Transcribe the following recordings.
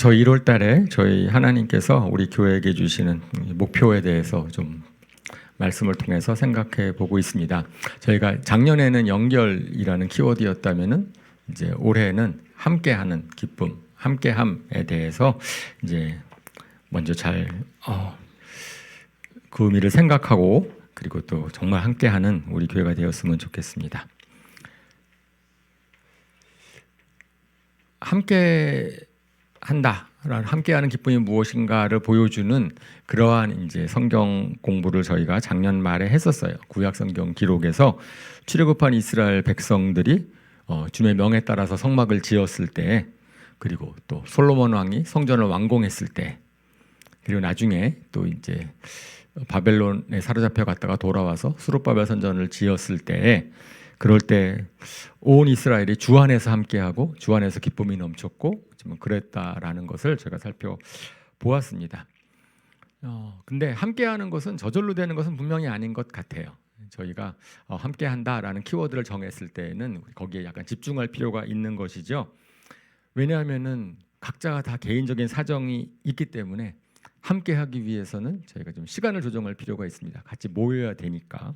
저희 1월 달에 저희 하나님께서 우리 교회에게 주시는 목표에 대해서 좀 말씀을 통해서 생각해 보고 있습니다. 저희가 작년에는 연결이라는 키워드였다면은 이제 올해는 함께하는 기쁨, 함께함에 대해서 이제 먼저 그 의미를 생각하고 그리고 또 정말 함께하는 우리 교회가 되었으면 좋겠습니다. 함께하는 기쁨이 무엇인가를 보여주는 그러한 이제 성경 공부를 저희가 작년 말에 했었어요. 구약 성경 기록에서 출애굽한 이스라엘 백성들이 주의 명에 따라서 성막을 지었을 때, 그리고 또 솔로몬 왕이 성전을 완공했을 때, 그리고 나중에 또 이제 바벨론에 사로잡혀 갔다가 돌아와서 수룹바벨 선전을 지었을 때, 그럴 때 온 이스라엘이 주 안에서 함께하고 주 안에서 기쁨이 넘쳤고 그랬다라는 것을 제가 살펴보았습니다. 근데 함께하는 것은 저절로 되는 것은 분명히 아닌 것 같아요. 저희가 함께한다라는 키워드를 정했을 때는 거기에 약간 집중할 필요가 있는 것이죠. 왜냐하면은 각자가 다 개인적인 사정이 있기 때문에 함께하기 위해서는 저희가 좀 시간을 조정할 필요가 있습니다. 같이 모여야 되니까.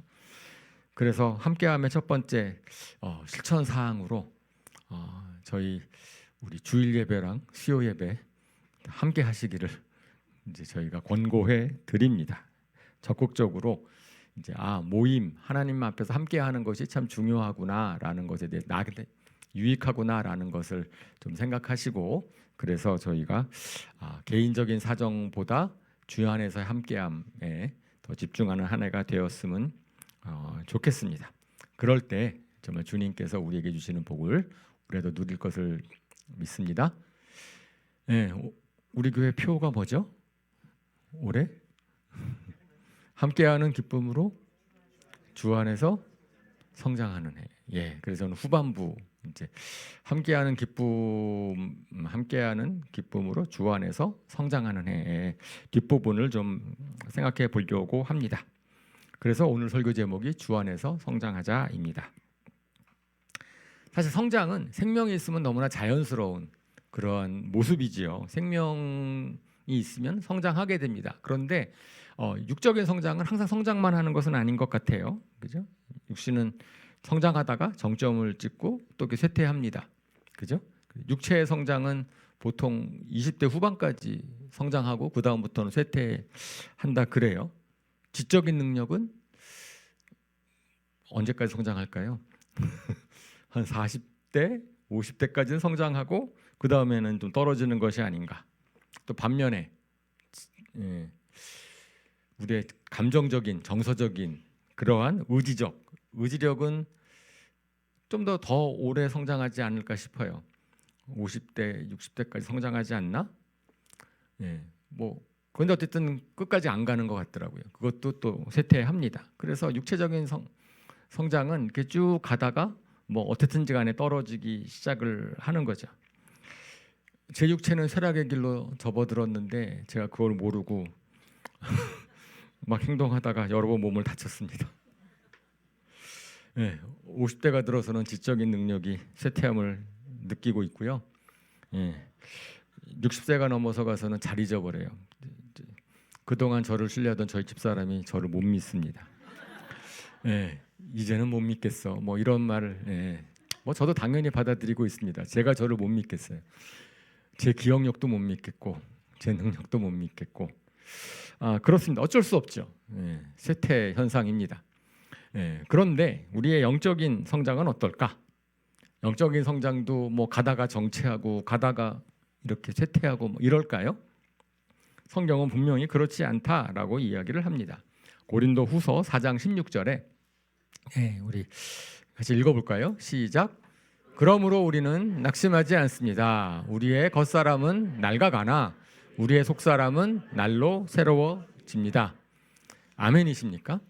그래서 함께함의 첫 번째 실천 사항으로 저희 우리 주일 예배랑 수요 예배 함께 하시기를 이제 저희가 권고해 드립니다. 적극적으로 이제 모임 하나님 앞에서 함께하는 것이 참 중요하구나라는 것에 대해 나한테 유익하구나라는 것을 좀 생각하시고, 그래서 저희가 개인적인 사정보다 주 안에서의 함께함에 더 집중하는 한 해가 되었으면 좋겠습니다. 그럴 때 정말 주님께서 우리에게 주시는 복을 우리도 누릴 것을 믿습니다. 네, 우리 교회 표가 뭐죠? 올해 함께하는 기쁨으로 주 안에서 성장하는 해. 그래서 저는 후반부 이제 함께하는 기쁨으로 주 안에서 성장하는 해의 뒷부분을 좀 생각해 보려고 합니다. 그래서 오늘 설교 제목이 주 안에서 성장하자입니다. 사실 성장은 생명이 있으면 너무나 자연스러운 그런 모습이지요. 생명이 있으면 성장하게 됩니다. 그런데 육적인 성장은 항상 성장만 하는 것은 아닌 것 같아요. 그죠? 육신은 성장하다가 정점을 찍고 또 이렇게 쇠퇴합니다. 그죠? 육체의 성장은 보통 20대 후반까지 성장하고 그 다음부터는 쇠퇴한다 그래요. 지적인 능력은 언제까지 성장할까요? 한 40대, 50대까지는 성장하고 그 다음에는 좀 떨어지는 것이 아닌가. 또 반면에 우리의 감정적인, 정서적인 그러한 의지력은 좀 더 오래 성장하지 않을까 싶어요. 50대, 60대까지 성장하지 않나? 그런데 어쨌든 끝까지 안 가는 것 같더라고요. 그것도 또 쇠퇴합니다. 그래서 육체적인 성장은 이렇게 쭉 가다가 어쨌든지 간에 떨어지기 시작을 하는 거죠. 제 육체는 쇠락의 길로 접어들었는데 제가 그걸 모르고 막 행동하다가 여러 번 몸을 다쳤습니다. 50대가 들어서는 지적인 능력이 쇠퇴함을 느끼고 있고요. 60세가 넘어서 가서는 잘 잊어버려요. 그동안 저를 신뢰하던 저희 집사람이 저를 못 믿습니다. 이제는 못 믿겠어. 이런 말을 저도 당연히 받아들이고 있습니다. 제가 저를 못 믿겠어요. 제 기억력도 못 믿겠고 제 능력도 못 믿겠고 그렇습니다. 어쩔 수 없죠. 쇠퇴 현상입니다. 그런데 우리의 영적인 성장은 어떨까? 영적인 성장도 가다가 정체하고 가다가 이렇게 쇠퇴하고 이럴까요? 성경은 분명히 그렇지 않다라고 이야기를 합니다. 고린도 후서 4장 16절에 우리 같이 읽어볼까요? 시작. 그러므로 우리는 낙심하지 않습니다. 우리의 겉사람은 낡아가나 우리의 속사람은 날로 새로워집니다. 아멘이십니까?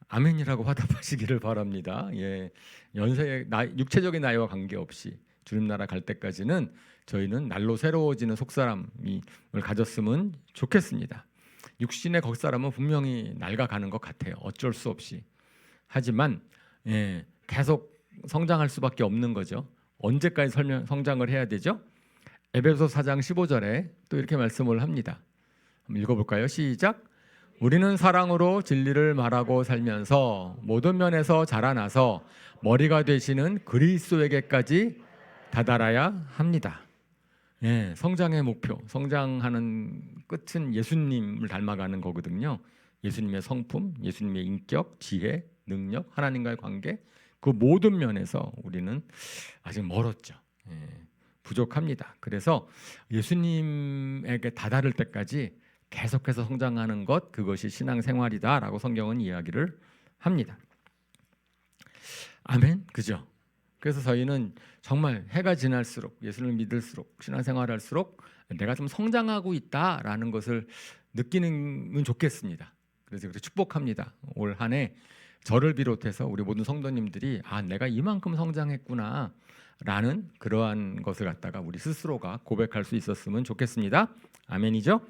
아멘이라고 화답하시기를 바랍니다. 육체적인 나이와 관계없이 주님 나라 갈 때까지는 저희는 날로 새로워지는 속사람을 가졌으면 좋겠습니다. 육신의 겉사람은 분명히 낡아가는 것 같아요. 어쩔 수 없이. 하지만 계속 성장할 수밖에 없는 거죠. 언제까지 성장을 해야 되죠? 에베소 4장 15절에 또 이렇게 말씀을 합니다. 한번 읽어볼까요? 시작. 우리는 사랑으로 진리를 말하고 살면서 모든 면에서 자라나서 머리가 되시는 그리스도에게까지 다다라야 합니다. 예, 성장의 목표, 성장하는 끝은 예수님을 닮아가는 거거든요. 예수님의 성품, 예수님의 인격, 지혜, 능력, 하나님과의 관계, 그 모든 면에서 우리는 아직 멀었죠. 예, 부족합니다. 그래서 예수님에게 다다를 때까지 계속해서 성장하는 것, 그것이 신앙생활이다라고 성경은 이야기를 합니다. 아멘, 그죠? 그래서 저희는 정말 해가 지날수록, 예수를 믿을수록, 신앙생활할수록 내가 좀 성장하고 있다라는 것을 느끼는 좋겠습니다. 그래서 축복합니다. 올 한 해 저를 비롯해서 우리 모든 성도님들이 내가 이만큼 성장했구나 라는 그러한 것을 갖다가 우리 스스로가 고백할 수 있었으면 좋겠습니다. 아멘이죠?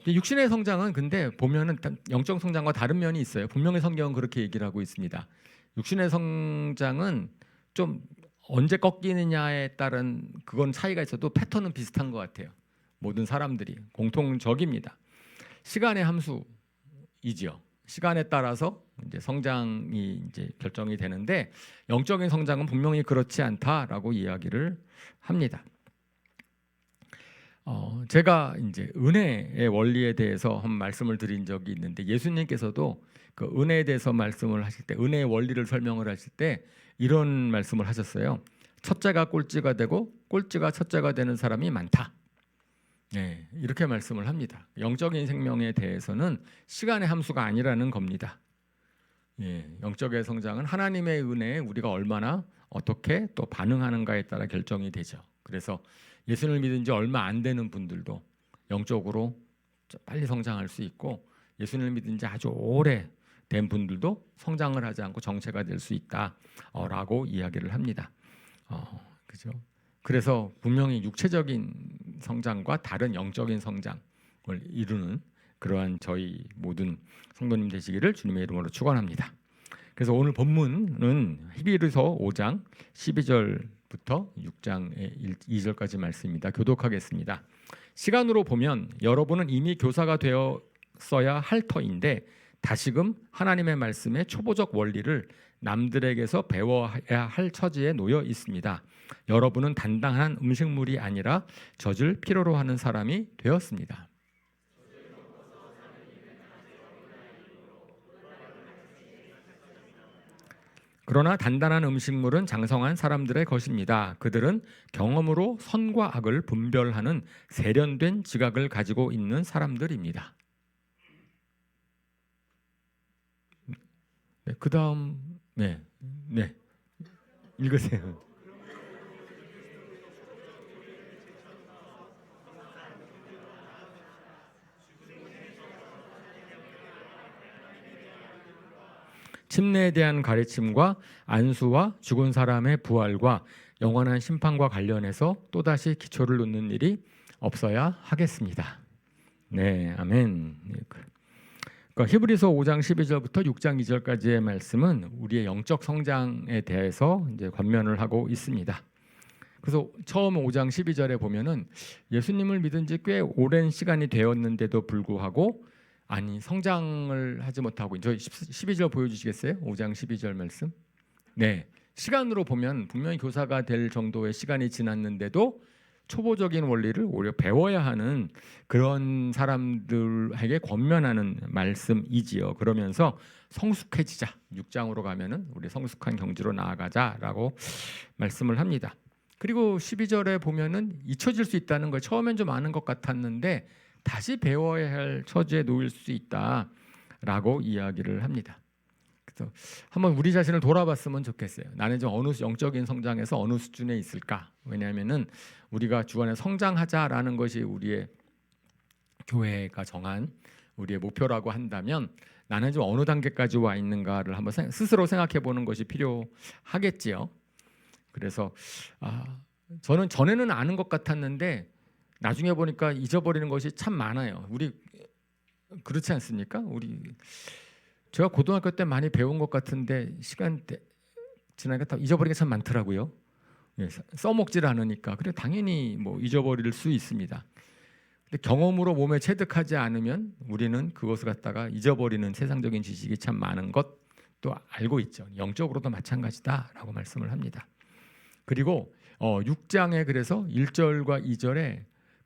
육신의 성장은 근데 보면은 영적 성장과 다른 면이 있어요. 분명히 성경은 그렇게 얘기를 하고 있습니다. 육신의 성장은 좀 언제 꺾이느냐에 따른 그건 차이가 있어도 패턴은 비슷한 것 같아요. 모든 사람들이 공통적입니다. 시간의 함수이지요. 시간에 따라서 이제 성장이 이제 결정이 되는데 영적인 성장은 분명히 그렇지 않다라고 이야기를 합니다. 제가 이제 은혜의 원리에 대해서 한 말씀을 드린 적이 있는데 예수님께서도 그 은혜에 대해서 말씀을 하실 때 은혜의 원리를 설명을 하실 때 이런 말씀을 하셨어요. 첫째가 꼴찌가 되고 꼴찌가 첫째가 되는 사람이 많다. 네, 이렇게 말씀을 합니다. 영적인 생명에 대해서는 시간의 함수가 아니라는 겁니다. 예, 영적의 성장은 하나님의 은혜에 우리가 얼마나 어떻게 또 반응하는가에 따라 결정이 되죠. 그래서 예수를 믿은 지 얼마 안 되는 분들도 영적으로 빨리 성장할 수 있고 예수를 믿은 지 아주 오래 된 분들도 성장을 하지 않고 정체가 될 수 있다라고 이야기를 합니다. 그죠? 그래서 분명히 육체적인 성장과 다른 영적인 성장을 이루는 그러한 저희 모든 성도님 되시기를 주님의 이름으로 축원합니다. 그래서 오늘 본문은 히브리서 5장 12절부터 6장의 2절까지 말씀입니다. 교독하겠습니다. 시간으로 보면 여러분은 이미 교사가 되었어야 할 터인데 다시금 하나님의 말씀의 초보적 원리를 남들에게서 배워야 할 처지에 놓여 있습니다. 여러분은 단단한 음식물이 아니라 젖을 필요로 하는 사람이 되었습니다. 그러나 단단한 음식물은 장성한 사람들의 것입니다. 그들은 경험으로 선과 악을 분별하는 세련된 지각을 가지고 있는 사람들입니다. 네, 그 다음 네 읽으세요. 침례에 대한 가르침과 안수와 죽은 사람의 부활과 영원한 심판과 관련해서 또다시 기초를 놓는 일이 없어야 하겠습니다. 네, 아멘. 그러니까 히브리서 5장 12절부터 6장 2절까지의 말씀은 우리의 영적 성장에 대해서 이제 권면을 하고 있습니다. 그래서 처음 5장 12절에 보면은 예수님을 믿은 지 꽤 오랜 시간이 되었는데도 불구하고 성장을 하지 못하고 저희 12절 보여주시겠어요? 5장 12절 말씀. 네, 시간으로 보면 분명히 교사가 될 정도의 시간이 지났는데도 초보적인 원리를 오히려 배워야 하는 그런 사람들에게 권면하는 말씀이지요. 그러면서 성숙해지자. 6장으로 가면은 우리 성숙한 경지로 나아가자라고 말씀을 합니다. 그리고 12절에 보면은 잊혀질 수 있다는 걸 처음엔 좀 아는 것 같았는데 다시 배워야 할 처지에 놓일 수 있다라고 이야기를 합니다. 그래서 한번 우리 자신을 돌아봤으면 좋겠어요. 나는 좀 어느 영적인 성장에서 어느 수준에 있을까? 왜냐하면은 우리가 주 안에 성장하자라는 것이 우리의 교회가 정한 우리의 목표라고 한다면 나는 좀 어느 단계까지 와 있는가를 한번 스스로 생각해 보는 것이 필요하겠지요. 그래서 저는 전에는 아는 것 같았는데 나중에 보니까 잊어버리는 것이 참 많아요. 우리 그렇지 않습니까? 제가 고등학교 때 많이 배운 것 같은데 시간 지나니까 다 잊어버리는 게 참 많더라고요. 써먹질 않으니까 그래 당연히 뭐 잊어버릴 수 있습니다. 근데 경험으로 몸에 체득하지 않으면 우리는 그것을 갖다가 잊어버리는 세상적인 지식이 참 많은 것도 알고 있죠. 영적으로도 마찬가지다라고 말씀을 합니다. 그리고 6장에 그래서 1절과 2절에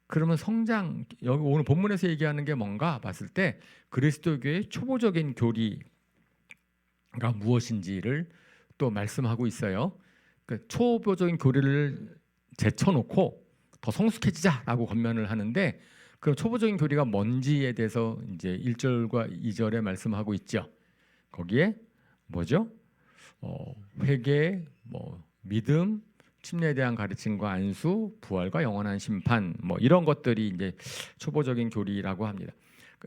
그러면 성장, 여기 오늘 본문에서 얘기하는 게 뭔가 봤을 때 그리스도교의 초보적인 교리가 무엇인지를 또 말씀하고 있어요. 그 초보적인 교리를 제쳐놓고 더 성숙해지자라고 권면을 하는데, 그럼 초보적인 교리가 뭔지에 대해서 이제 1절과 2절에 말씀하고 있죠. 거기에 뭐죠? 회개, 뭐 믿음, 침례에 대한 가르침과 안수, 부활과 영원한 심판, 뭐 이런 것들이 이제 초보적인 교리라고 합니다.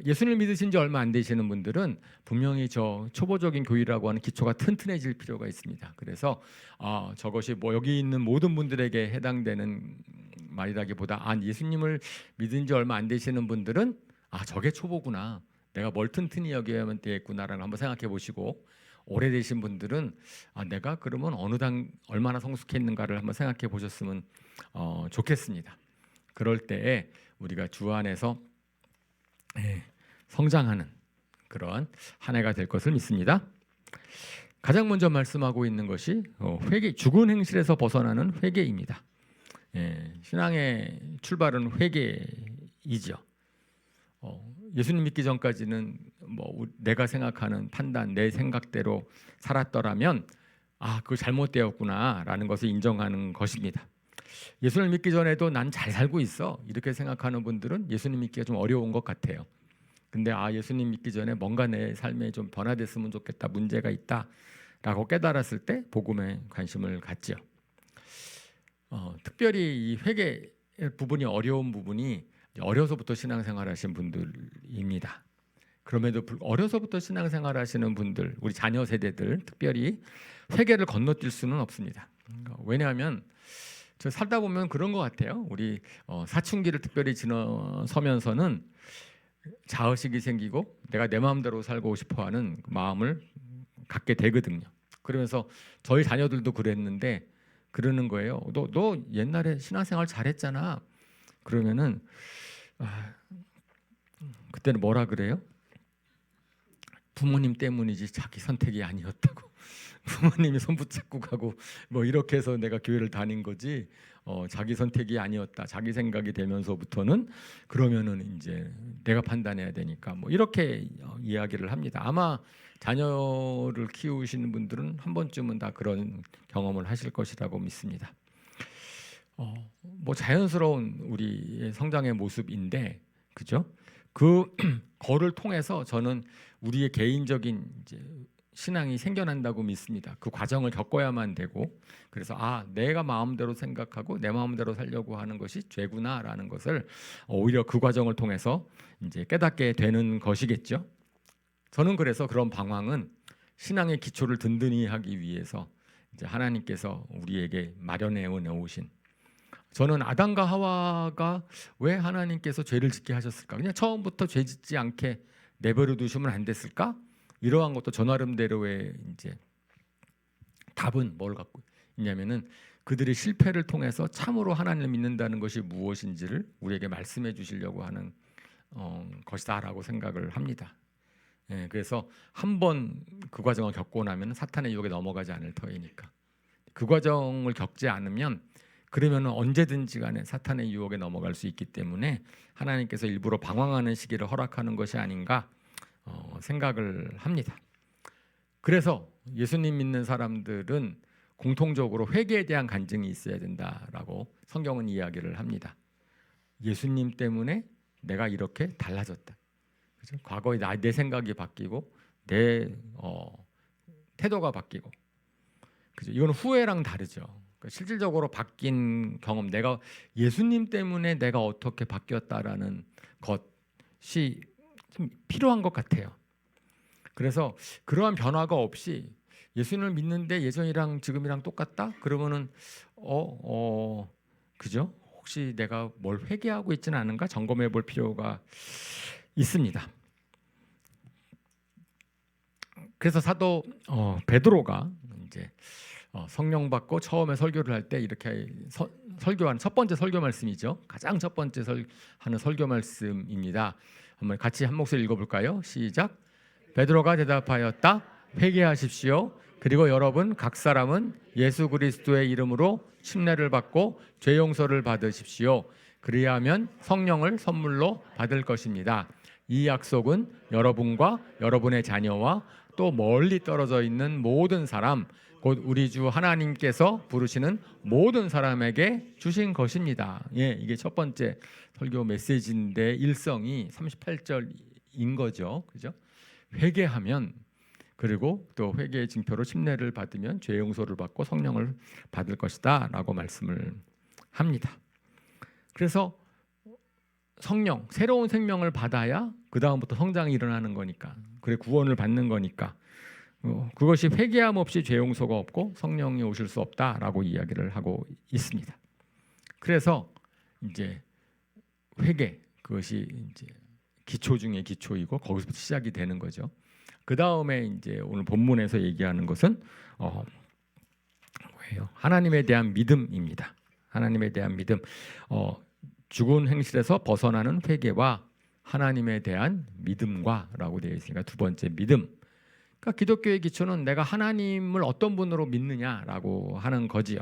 예수님을 믿으신 지 얼마 안 되시는 분들은 분명히 저 초보적인 교리라고 하는 기초가 튼튼해질 필요가 있습니다. 그래서 저것이 뭐 여기 있는 모든 분들에게 해당되는 말이라기보다 예수님을 믿은 지 얼마 안 되시는 분들은 저게 초보구나, 내가 뭘 튼튼히 여겨야만 되겠구나라는 한번 생각해 보시고, 오래되신 분들은 내가 그러면 얼마나 성숙했는가를 한번 생각해 보셨으면 좋겠습니다. 그럴 때에 우리가 주 안에서 성장하는 그런 한 해가 될 것을 믿습니다. 가장 먼저 말씀하고 있는 것이 회개, 죽은 행실에서 벗어나는 회개입니다. 신앙의 출발은 회개이죠. 예수님 믿기 전까지는 뭐 내가 생각하는 판단, 내 생각대로 살았더라면 그거 잘못되었구나라는 것을 인정하는 것입니다. 예수를 믿기 전에도 난 잘 살고 있어 이렇게 생각하는 분들은 예수님 믿기가 좀 어려운 것 같아요. 근데 예수님 믿기 전에 뭔가 내 삶에 좀 변화됐으면 좋겠다, 문제가 있다라고 깨달았을 때 복음에 관심을 갖죠. 특별히 이 회개 부분이 어려운 부분이 어려서부터 신앙생활하신 분들입니다. 그럼에도 어려서부터 신앙생활하시는 분들, 우리 자녀 세대들 특별히 회개를 건너뛸 수는 없습니다. 왜냐하면 저 살다 보면 그런 것 같아요. 우리 사춘기를 특별히 지나서면서는 자의식이 생기고 내가 내 마음대로 살고 싶어하는 마음을 갖게 되거든요. 그러면서 저희 자녀들도 그랬는데 그러는 거예요. 너 옛날에 신앙생활 잘했잖아. 그러면은 그때는 뭐라 그래요? 부모님 때문이지 자기 선택이 아니었다고. 부모님이 손 붙잡고 가고 뭐 이렇게 해서 내가 교회를 다닌 거지 자기 선택이 아니었다, 자기 생각이 되면서부터는 그러면은 이제 내가 판단해야 되니까 뭐 이렇게 이야기를 합니다. 아마 자녀를 키우시는 분들은 한 번쯤은 다 그런 경험을 하실 것이라고 믿습니다. 뭐 자연스러운 우리의 성장의 모습인데, 그죠? 그 거를 통해서 저는 우리의 개인적인 이제 신앙이 생겨난다고 믿습니다. 그 과정을 겪어야만 되고, 그래서 내가 마음대로 생각하고 내 마음대로 살려고 하는 것이 죄구나라는 것을 오히려 그 과정을 통해서 이제 깨닫게 되는 것이겠죠. 저는 그래서 그런 방황은 신앙의 기초를 든든히 하기 위해서 이제 하나님께서 우리에게 마련해 놓으신, 저는 아담과 하와가 왜 하나님께서 죄를 짓게 하셨을까? 그냥 처음부터 죄 짓지 않게 내버려 두시면 안 됐을까? 이러한 것도 저 나름대로의 이제 답은 뭘 갖고 있냐면은 그들의 실패를 통해서 참으로 하나님을 믿는다는 것이 무엇인지를 우리에게 말씀해 주시려고 하는 것이다라고 생각을 합니다. 그래서 한번 그 과정을 겪고 나면 사탄의 유혹에 넘어가지 않을 터이니까, 그 과정을 겪지 않으면 그러면 언제든지 간에 사탄의 유혹에 넘어갈 수 있기 때문에 하나님께서 일부러 방황하는 시기를 허락하는 것이 아닌가 생각을 합니다. 그래서 예수님 믿는 사람들은 공통적으로 회개에 대한 간증이 있어야 된다라고 성경은 이야기를 합니다. 예수님 때문에 내가 이렇게 달라졌다. 그죠? 과거에 내 생각이 바뀌고 내 태도가 바뀌고, 그죠? 이건 후회랑 다르죠. 그러니까 실질적으로 바뀐 경험, 내가 예수님 때문에 내가 어떻게 바뀌었다라는 것이 좀 필요한 것 같아요. 그래서 그러한 변화가 없이 예수님을 믿는데 예전이랑 지금이랑 똑같다? 그러면은 그죠? 혹시 내가 뭘 회개하고 있지는 않은가 점검해 볼 필요가 있습니다. 그래서 사도 베드로가 이제 성령 받고 처음에 설교를 할 때 이렇게 설교하는 첫 번째 설교 말씀이죠. 가장 첫 번째 하는 설교 말씀입니다. 한번 같이 한 목소리 읽어볼까요? 시작. 베드로가 대답하였다. 회개하십시오. 그리고 여러분 각 사람은 예수 그리스도의 이름으로 침례를 받고 죄 용서를 받으십시오. 그리하면 성령을 선물로 받을 것입니다. 이 약속은 여러분과 여러분의 자녀와 또 멀리 떨어져 있는 모든 사람, 곧 우리 주 하나님께서 부르시는 모든 사람에게 주신 것입니다. 예, 이게 첫 번째 설교 메시지인데 일성이 38절인 거죠. 그죠? 회개하면, 그리고 또 회개의 징표로 침례를 받으면 죄 용서를 받고 성령을 받을 것이다 라고 말씀을 합니다. 그래서 성령, 새로운 생명을 받아야 그 다음부터 성장이 일어나는 거니까, 그래 구원을 받는 거니까, 그것이 회개함 없이 죄 용서가 없고 성령이 오실 수 없다라고 이야기를 하고 있습니다. 그래서 이제 회개, 그것이 이제 기초 중에 기초이고 거기서부터 시작이 되는 거죠. 그 다음에 이제 오늘 본문에서 얘기하는 것은 뭐예요? 하나님에 대한 믿음입니다. 하나님에 대한 믿음. 죽은 행실에서 벗어나는 회개와 하나님에 대한 믿음과라고 되어 있으니까 두 번째 믿음. 그러니까 기독교의 기초는 내가 하나님을 어떤 분으로 믿느냐라고 하는 거지요.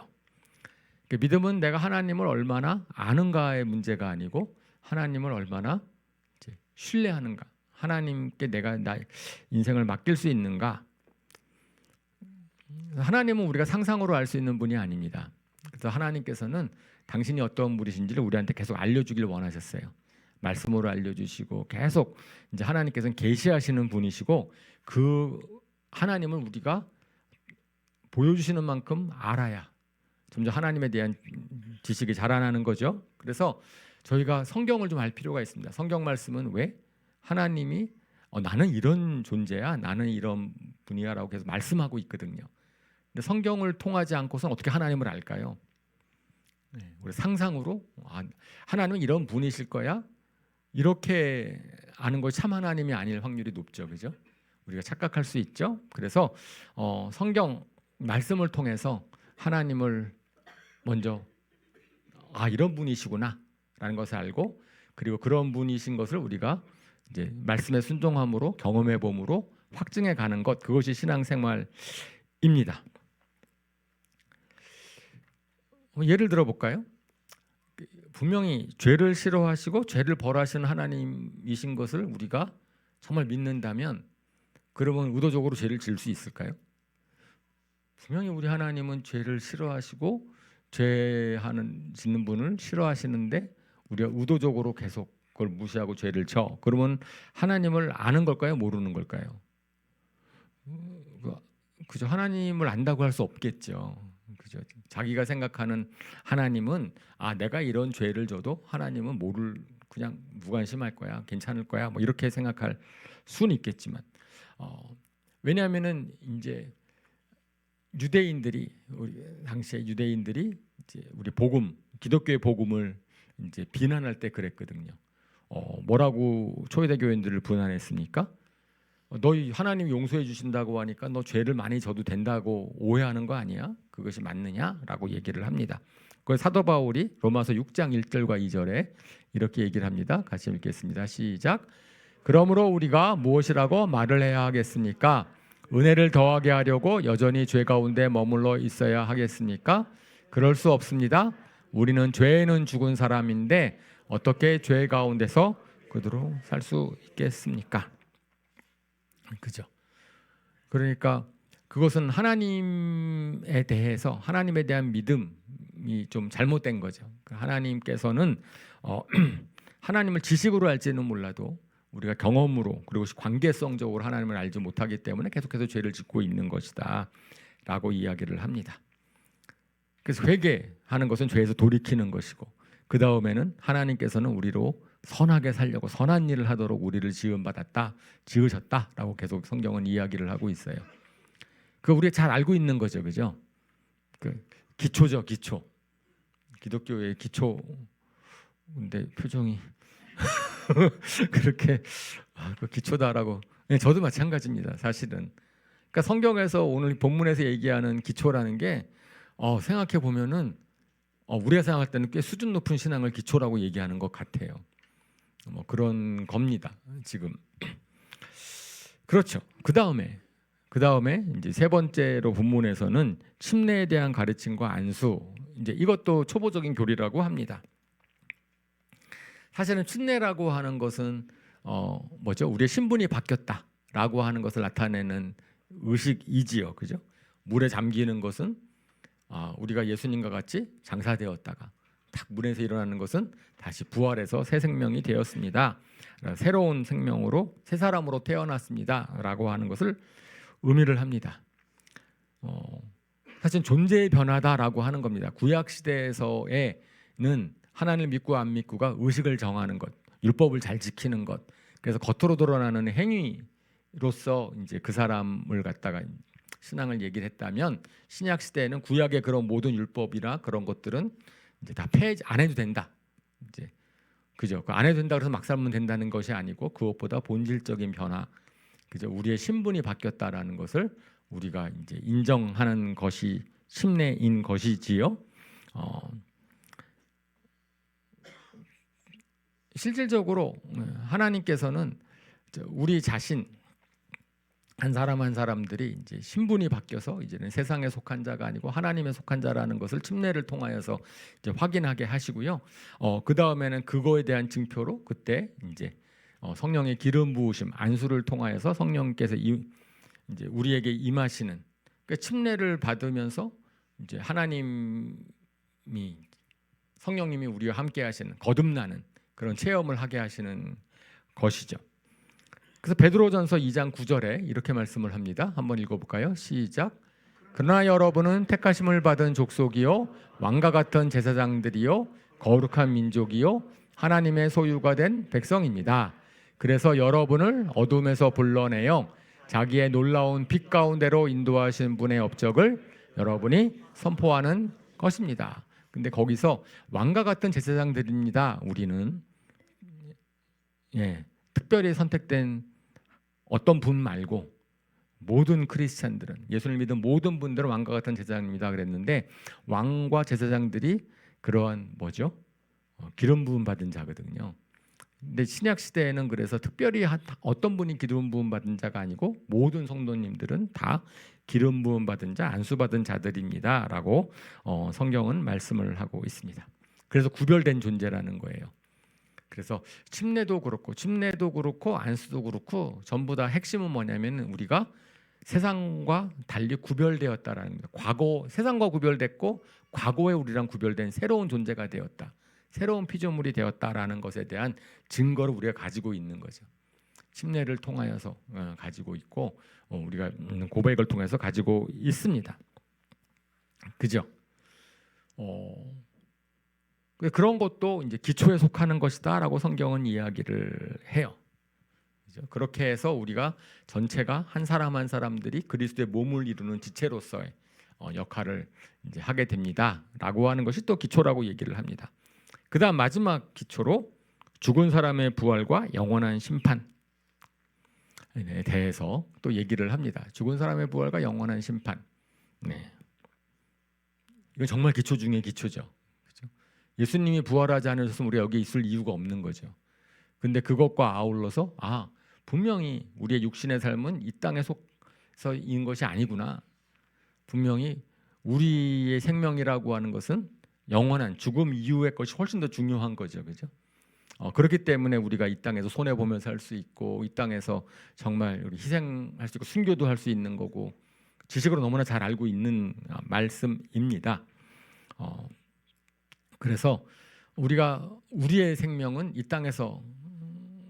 믿음은 내가 하나님을 얼마나 아는가의 문제가 아니고 하나님을 얼마나 이제 신뢰하는가, 하나님께 내가 나 인생을 맡길 수 있는가. 하나님은 우리가 상상으로 알 수 있는 분이 아닙니다. 그래서 하나님께서는 당신이 어떤 분이신지를 우리한테 계속 알려주길 원하셨어요. 말씀으로 알려주시고 계속 이제 하나님께서는 계시하시는 분이시고 그 하나님을 우리가 보여주시는 만큼 알아야 점점 하나님에 대한 지식이 자라나는 거죠. 그래서 저희가 성경을 좀 알 필요가 있습니다. 성경 말씀은 왜 하나님이 나는 이런 존재야, 나는 이런 분이야라고 계속 말씀하고 있거든요. 근데 성경을 통하지 않고서는 어떻게 하나님을 알까요? 우리 상상으로 하나님은 이런 분이실 거야, 이렇게 아는 것이 참 하나님이 아닐 확률이 높죠, 그죠? 우리가 착각할 수 있죠. 그래서 성경 말씀을 통해서 하나님을 먼저 이런 분이시구나라는 것을 알고, 그리고 그런 분이신 것을 우리가 이제 말씀의 순종함으로 경험해 봄으로 확증해 가는 것, 그것이 신앙생활입니다. 예를 들어 볼까요? 분명히 죄를 싫어하시고 죄를 벌하시는 하나님이신 것을 우리가 정말 믿는다면, 그러면 의도적으로 죄를 지을 수 있을까요? 분명히 우리 하나님은 죄를 싫어하시고 짓는 분을 싫어하시는데 우리가 의도적으로 계속 그걸 무시하고 죄를 져. 그러면 하나님을 아는 걸까요? 모르는 걸까요? 그죠? 하나님을 안다고 할 수 없겠죠. 그죠? 자기가 생각하는 하나님은 내가 이런 죄를 져도 하나님은 그냥 무관심할 거야, 괜찮을 거야, 뭐 이렇게 생각할 수는 있겠지만, 왜냐하면은 이제 우리 당시에 유대인들이 이제 우리 기독교의 복음을 이제 비난할 때 그랬거든요. 뭐라고 초대교회 교인들을 비난했습니까? 너희 하나님 용서해 주신다고 하니까 너 죄를 많이 져도 된다고 오해하는 거 아니야? 그것이 맞느냐라고 얘기를 합니다. 그 사도 바울이 로마서 6장 1절과 2절에 이렇게 얘기를 합니다. 같이 읽겠습니다. 시작. 그러므로 우리가 무엇이라고 말을 해야 하겠습니까? 은혜를 더하게 하려고 여전히 죄 가운데 머물러 있어야 하겠습니까? 그럴 수 없습니다. 우리는 죄에는 죽은 사람인데 어떻게 죄 가운데서 그대로 살 수 있겠습니까? 그죠? 그러니까 그것은 하나님에 대한 믿음이 좀 잘못된 거죠. 하나님께서는 하나님을 지식으로 알지는 몰라도 우리가 경험으로, 그리고 관계성적으로 하나님을 알지 못하기 때문에 계속해서 죄를 짓고 있는 것이다 라고 이야기를 합니다. 그래서 회개하는 것은 죄에서 돌이키는 것이고, 그 다음에는 하나님께서는 우리로 선하게 살려고 선한 일을 하도록 우리를 지으셨다라고 계속 성경은 이야기를 하고 있어요. 그 우리가 잘 알고 있는 거죠, 그죠? 그 기초죠, 기초. 기독교의 기초. 근데 표정이 그렇게 그 기초다라고. 저도 마찬가지입니다, 사실은. 그러니까 성경에서 오늘 본문에서 얘기하는 기초라는 게 생각해 보면은 우리가 생각할 때는 꽤 수준 높은 신앙을 기초라고 얘기하는 것 같아요. 뭐 그런 겁니다. 지금 그렇죠. 그 다음에 이제 세 번째로 본문에서는 침례에 대한 가르침과 안수, 이제 이것도 초보적인 교리라고 합니다. 사실은 침례라고 하는 것은 뭐죠? 우리의 신분이 바뀌었다라고 하는 것을 나타내는 의식이지요, 그죠? 물에 잠기는 것은 우리가 예수님과 같이 장사되었다가 딱 물에서 일어나는 것은 다시 부활해서 새 생명이 되었습니다. 새로운 생명으로 새 사람으로 태어났습니다라고 하는 것을 의미를 합니다. 사실 존재의 변화다라고 하는 겁니다. 구약 시대에서는 하나님을 믿고 안 믿고가 의식을 정하는 것, 율법을 잘 지키는 것. 그래서 겉으로 드러나는 행위로서 이제 그 사람을 갖다가 신앙을 얘기를 했다면, 신약 시대에는 구약의 그런 모든 율법이나 그런 것들은 이제 다 폐지 안 해도 된다. 이제 그죠? 안 해도 된다 그래서 막 살면 된다는 것이 아니고 그것보다 본질적인 변화, 그죠? 우리의 신분이 바뀌었다라는 것을 우리가 이제 인정하는 것이 침례인 것이지요. 실질적으로 하나님께서는 우리 자신 한 사람 한 사람들이 이제 신분이 바뀌어서 이제는 세상에 속한 자가 아니고 하나님에 속한 자라는 것을 침례를 통하여서 이제 확인하게 하시고요. 그 다음에는 그거에 대한 증표로 그때 이제 성령의 기름 부으심 안수를 통하여서 성령께서 이제 우리에게 임하시는, 그러니까 침례를 받으면서 이제 하나님이 성령님이 우리와 함께 하시는 거듭나는 그런 체험을 하게 하시는 것이죠. 그래서 베드로전서 2장 9절에 이렇게 말씀을 합니다. 한번 읽어볼까요? 시작. 그러나 여러분은 택하심을 받은 족속이요 왕과 같은 제사장들이요 거룩한 민족이요 하나님의 소유가 된 백성입니다. 그래서 여러분을 어둠에서 불러내어 자기의 놀라운 빛 가운데로 인도하신 분의 업적을 여러분이 선포하는 것입니다. 근데 거기서 왕과 같은 제사장들입니다. 우리는 특별히 선택된 어떤 분 말고 모든 크리스찬들은, 예수를 믿은 모든 분들은 왕과 같은 제사장입니다 그랬는데, 왕과 제사장들이 그러한 뭐죠? 기름 부음 받은 자거든요. 근데 신약 시대에는 그래서 특별히 어떤 분이 기름 부음 받은 자가 아니고 모든 성도님들은 다 기름 부음 받은 자, 안수 받은 자들입니다라고 성경은 말씀을 하고 있습니다. 그래서 구별된 존재라는 거예요. 그래서 침례도 그렇고 안수도 그렇고 전부 다 핵심은 뭐냐면 우리가 세상과 달리 구별되었다라는 거예요. 과거 세상과 구별됐고 과거에 우리랑 구별된 새로운 존재가 되었다. 새로운 피조물이 되었다라는 것에 대한 증거를 우리가 가지고 있는 거죠. 침례를 통하여서 가지고 있고 우리가 고백을 통해서 가지고 있습니다. 그죠? 그런 것도 이제 기초에 속하는 것이다라고 성경은 이야기를 해요. 그죠? 그렇게 해서 우리가 전체가 한 사람 한 사람들이 그리스도의 몸을 이루는 지체로서의 역할을 이제 하게 됩니다라고 하는 것이 또 기초라고 얘기를 합니다. 그다음 마지막 기초로 죽은 사람의 부활과 영원한 심판에 대해서 또 얘기를 합니다. 죽은 사람의 부활과 영원한 심판. 이건 정말 기초 중에 기초죠. 그렇죠? 예수님이 부활하지 않으셨으면 우리가 여기 있을 이유가 없는 거죠. 근데 그것과 아울러서 분명히 우리의 육신의 삶은 이 땅에 속해서 있는 것이 아니구나. 분명히 우리의 생명이라고 하는 것은 영원한 죽음 이후의 것이 훨씬 더 중요한 거죠, 그죠? 그렇기 때문에 우리가 이 땅에서 손해 보면서 살 수 있고, 이 땅에서 정말 우리 희생할 수 있고, 순교도 할 수 있는 거고, 지식으로 너무나 잘 알고 있는 말씀입니다. 그래서 우리의 생명은 이 땅에서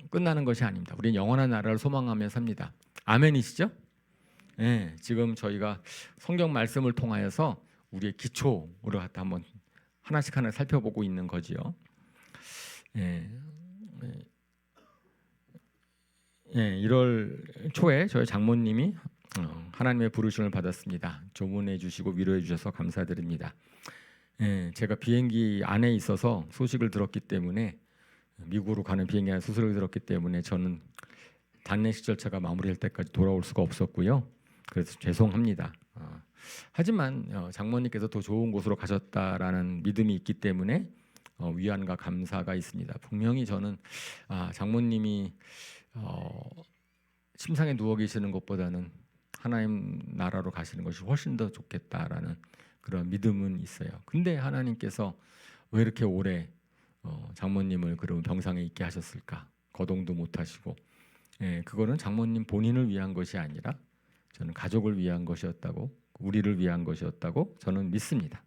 끝나는 것이 아닙니다. 우리는 영원한 나라를 소망하며 삽니다. 아멘이시죠? 네, 지금 저희가 성경 말씀을 통하여서 우리의 기초로 갖다 한번 하나씩 살펴보고 있는 거지요. 1월 초에 저희 장모님이 하나님의 부르심을 받았습니다. 조문해 주시고 위로해 주셔서 감사드립니다. 제가 비행기 안에 있어서 소식을 들었기 때문에, 미국으로 가는 비행기 안에 소식을 들었기 때문에 저는 장례식 절차가 마무리될 때까지 돌아올 수가 없었고요. 그래서 죄송합니다. 하지만 장모님께서 더 좋은 곳으로 가셨다라는 믿음이 있기 때문에 위안과 감사가 있습니다. 분명히 저는 장모님이 침상에 누워 계시는 것보다는 하나님 나라로 가시는 것이 훨씬 더 좋겠다라는 그런 믿음은 있어요. 근데 하나님께서 왜 이렇게 오래 장모님을 그런 병상에 있게 하셨을까? 거동도 못 하시고, 그거는 장모님 본인을 위한 것이 아니라 저는 가족을 위한 것이었다고, 우리를 위한 것이었다고 저는 믿습니다.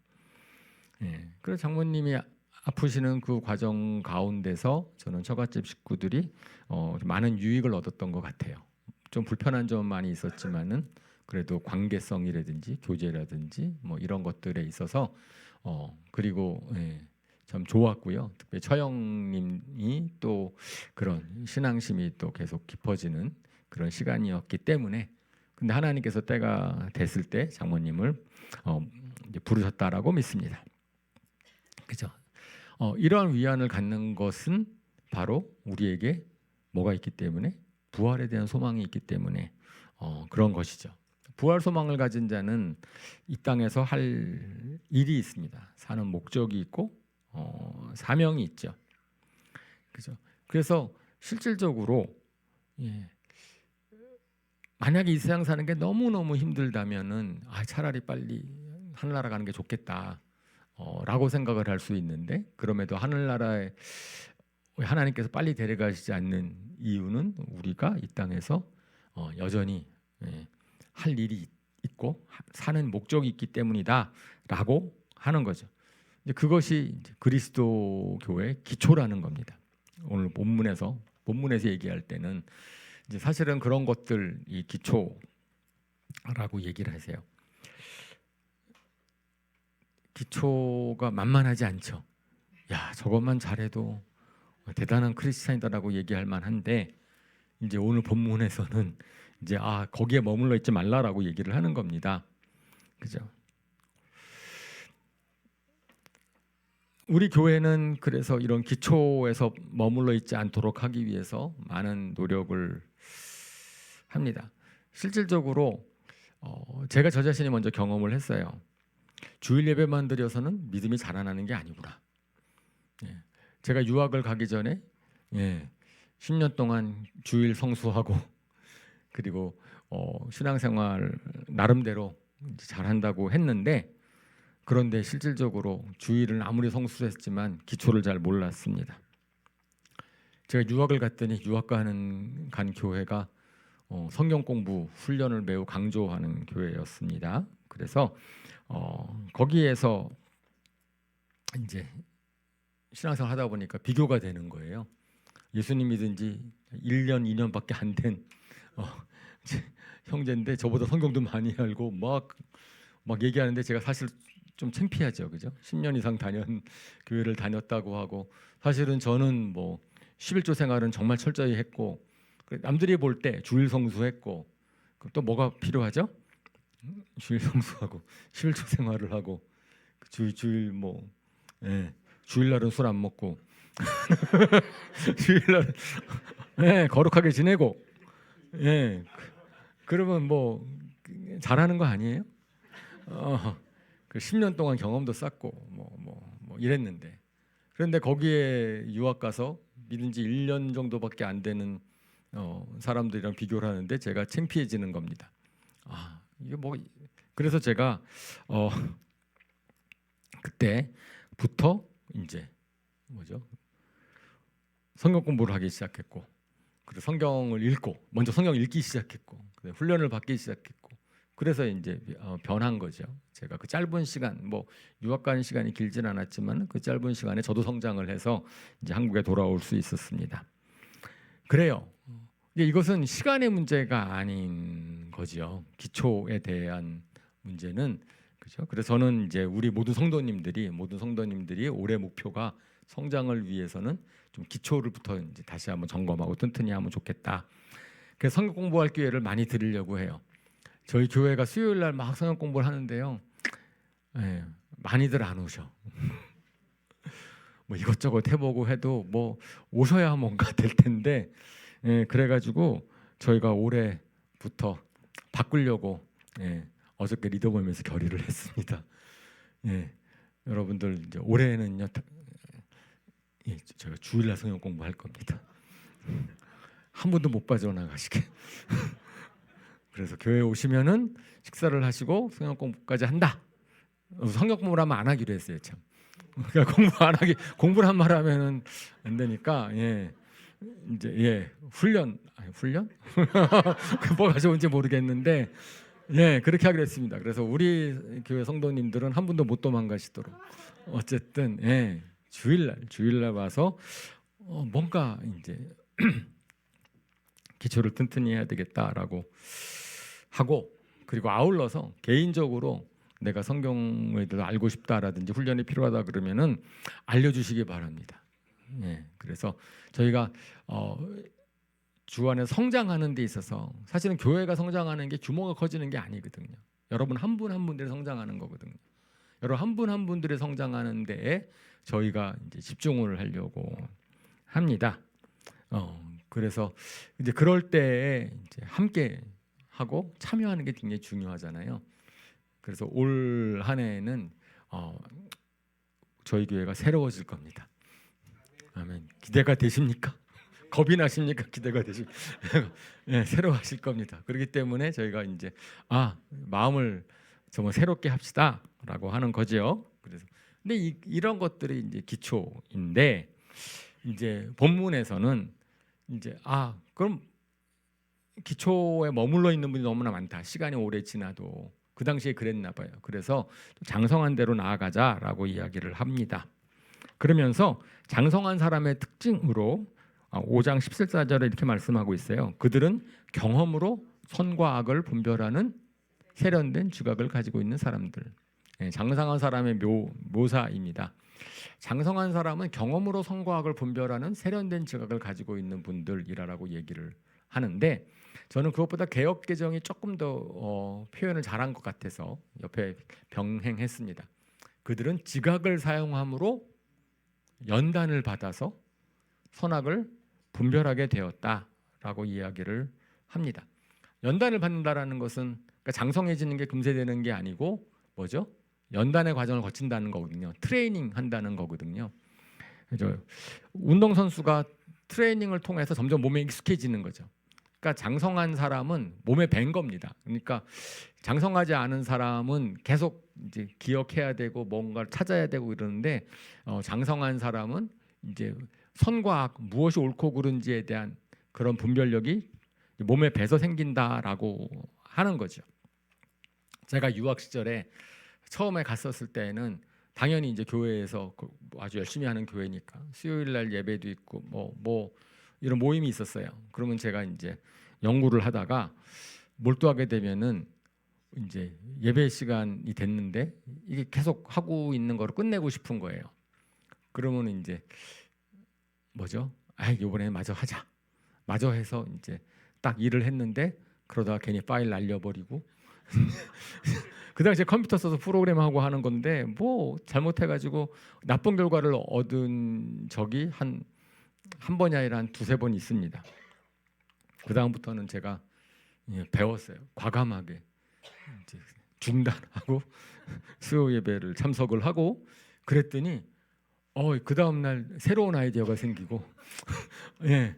그래서 장모님이 아프시는 그 과정 가운데서 저는 처갓집 식구들이 많은 유익을 얻었던 것 같아요. 좀 불편한 점 많이 있었지만은 그래도 관계성이라든지 교제라든지 뭐 이런 것들에 있어서 그리고 참 좋았고요. 특별히 처형님이 또 그런 신앙심이 또 계속 깊어지는 그런 시간이었기 때문에, 근데 하나님께서 때가 됐을 때 장모님을 이제 부르셨다라고 믿습니다. 그죠? 이러한 위안을 갖는 것은 바로 우리에게 뭐가 있기 때문에, 부활에 대한 소망이 있기 때문에 그런 것이죠. 부활 소망을 가진 자는 이 땅에서 할 일이 있습니다. 사는 목적이 있고 사명이 있죠. 그죠? 그래서 실질적으로 만약에 이 세상 사는 게 너무너무 힘들다면은 차라리 빨리 하늘나라 가는 게 좋겠다 라고 생각을 할 수 있는데, 그럼에도 하늘나라에 하나님께서 빨리 데려가시지 않는 이유는 우리가 이 땅에서 여전히 할 일이 있고 사는 목적이 있기 때문이다라고 하는 거죠. 이제 그것이 이제 그리스도 교회의 기초라는 겁니다. 오늘 본문에서 얘기할 때는 이제 사실은 그런 것들이 기초라고 얘기를 하세요. 기초가 만만하지 않죠. 야, 저것만 잘해도 대단한 크리스찬이다라고 얘기할 만한데, 이제 오늘 본문에서는 이제 거기에 머물러 있지 말라라고 얘기를 하는 겁니다. 그죠? 우리 교회는 그래서 이런 기초에서 머물러 있지 않도록 하기 위해서 많은 노력을 합니다. 실질적으로 제가 저 자신이 먼저 경험을 했어요. 주일 예배만 드려서는 믿음이 자라나는 게 아니구나. 제가 유학을 가기 전에 10년 동안 주일 성수하고 그리고 신앙생활 나름대로 잘한다고 했는데, 그런데 실질적으로 주일은 아무리 성수했지만 기초를 잘 몰랐습니다. 제가 유학을 갔더니 유학 간 교회가 성경 공부 훈련을 매우 강조하는 교회였습니다. 그래서 거기에서 이제 신앙생활 하다 보니까 비교가 되는 거예요. 예수님 믿은 지 1년, 2년밖에 안 된 형제인데 저보다 성경도 많이 알고 막 얘기하는데, 제가 사실 좀 창피하죠. 그죠? 10년 이상 교회를 다녔다고 하고, 사실은 저는 11조 생활은 정말 철저히 했고, 남들이 볼 때 주일 성수했고, 또 뭐가 필요하죠? 주일 성수하고 11조 생활을 하고 주일날은 술 안 먹고 주일날은 거룩하게 지내고, 그러면 잘하는 거 아니에요? 그 10년 동안 경험도 쌓고 이랬는데, 그런데 거기에 유학 가서 믿은 지 1년 정도밖에 안 되는 사람들이랑 비교를 하는데 제가 창피해지는 겁니다. 이게 그래서 제가 그때부터 이제 성경 공부를 하기 시작했고, 그리고 성경을 읽고, 먼저 성경 읽기 시작했고, 훈련을 받기 시작했고, 그래서 이제 변한 거죠. 제가 그 짧은 시간, 유학 가는 시간이 길진 않았지만 그 짧은 시간에 저도 성장을 해서 이제 한국에 돌아올 수 있었습니다. 그래요. 이것은 시간의 문제가 아닌 거죠. 기초에 대한 문제는, 그렇죠. 그래서 저는 이제 우리 모든 성도님들이 올해 목표가 성장을 위해서는 좀 기초를부터 이제 다시 한번 점검하고 튼튼히 하면 좋겠다. 그래서 성경 공부할 기회를 많이 드리려고 해요. 저희 교회가 수요일 날 막 성경 공부를 하는데요, 많이들 안 오셔. 이것저것 해보고 해도 오셔야 뭔가 될 텐데, 그래가지고 저희가 올해부터 바꾸려고 예, 어저께 리더 모임에서 결의를 했습니다. 예, 여러분들 이제 올해는요, 예, 제가 주일날 성경 공부할 겁니다. 한 번도 못 빠져나가시게. 그래서 교회 오시면은 식사를 하시고 성경 공부까지 한다. 성경 공부를 하면 안 하기로 했어요, 참. 그러니까 공부를 한 말 하면은 안 되니까, 예. 이제, 예. 훈련? 뭐가 좋은지 모르겠는데, 예. 그렇게 하기로 했습니다. 그래서 우리 교회 성도님들은 한 분도 못 도망가시도록. 어쨌든, 예. 주일날 와서, 뭔가 이제, 기초를 튼튼히 해야 되겠다라고 하고, 그리고 아울러서 개인적으로 내가 성경에 대해서 알고 싶다라든지 훈련이 필요하다 그러면은 알려주시기 바랍니다. 예, 그래서 저희가 주 안에 성장하는 데 있어서 사실은 교회가 성장하는 게 규모가 커지는 게 아니거든요. 여러분 한 분 한 분들이 성장하는 거거든요. 여러분 한 분 한 분들이 성장하는 데에 저희가 이제 집중을 하려고 합니다. 그래서 이제 그럴 때에 이제 함께 하고 참여하는 게 굉장히 중요하잖아요. 그래서 올 한 해에는 저희 교회가 새로워질 겁니다. 아멘. 기대가 되십니까? 겁이 나십니까? 기대가 되십. 네, 새로워질 겁니다. 그렇기 때문에 저희가 이제 마음을 정말 새롭게 합시다라고 하는 거죠. 그래서 근데 이런 것들이 이제 기초인데 이제 본문에서는 이제 그럼 기초에 머물러 있는 분이 너무나 많다. 시간이 오래 지나도 그 당시에 그랬나 봐요. 그래서 장성한 대로 나아가자라고 이야기를 합니다. 그러면서 장성한 사람의 특징으로 5장 17절에 이렇게 말씀하고 있어요. 그들은 경험으로 선과 악을 분별하는 세련된 지각을 가지고 있는 사람들. 장성한 사람의 묘사입니다. 장성한 사람은 경험으로 선과 악을 분별하는 세련된 지각을 가지고 있는 분들이라고 얘기를 하는데 저는 그것보다 개역개정이 조금 더 표현을 잘한 것 같아서 옆에 병행했습니다. 그들은 지각을 사용함으로 연단을 받아서 선악을 분별하게 되었다라고 이야기를 합니다. 연단을 받는다라는 것은 그러니까 장성해지는 게 금세 되는 게 아니고 뭐죠? 연단의 과정을 거친다는 거거든요. 트레이닝 한다는 거거든요. 그래서 운동선수가 트레이닝을 통해서 점점 몸에 익숙해지는 거죠. 그러니까 장성한 사람은 몸에 밴 겁니다. 그러니까 장성하지 않은 사람은 계속 이제 기억해야 되고 뭔가를 찾아야 되고 이러는데 장성한 사람은 이제 선과 악, 무엇이 옳고 그른지에 대한 그런 분별력이 몸에 배서 생긴다라고 하는 거죠. 제가 유학 시절에 처음에 갔었을 때는 당연히 이제 교회에서 아주 열심히 하는 교회니까 수요일 날 예배도 있고 뭐 이런 모임이 있었어요. 그러면 제가 이제 연구를 하다가 몰두하게 되면은 이제 예배 시간이 됐는데 이게 계속 하고 있는 거를 끝내고 싶은 거예요. 그러면 이제 뭐죠? 이번에 마저 하자. 마저 해서 이제 딱 일을 했는데 그러다가 괜히 파일 날려버리고 그 당시에 컴퓨터 써서 프로그램하고 하는 건데 뭐 잘못해가지고 나쁜 결과를 얻은 적이 한 번이 아니라 한 두세 번 있습니다. 그 다음부터는 제가 배웠어요. 과감하게 이제 중단하고 수요 예배를 참석을 하고 그랬더니 그 다음 날 새로운 아이디어가 생기고 예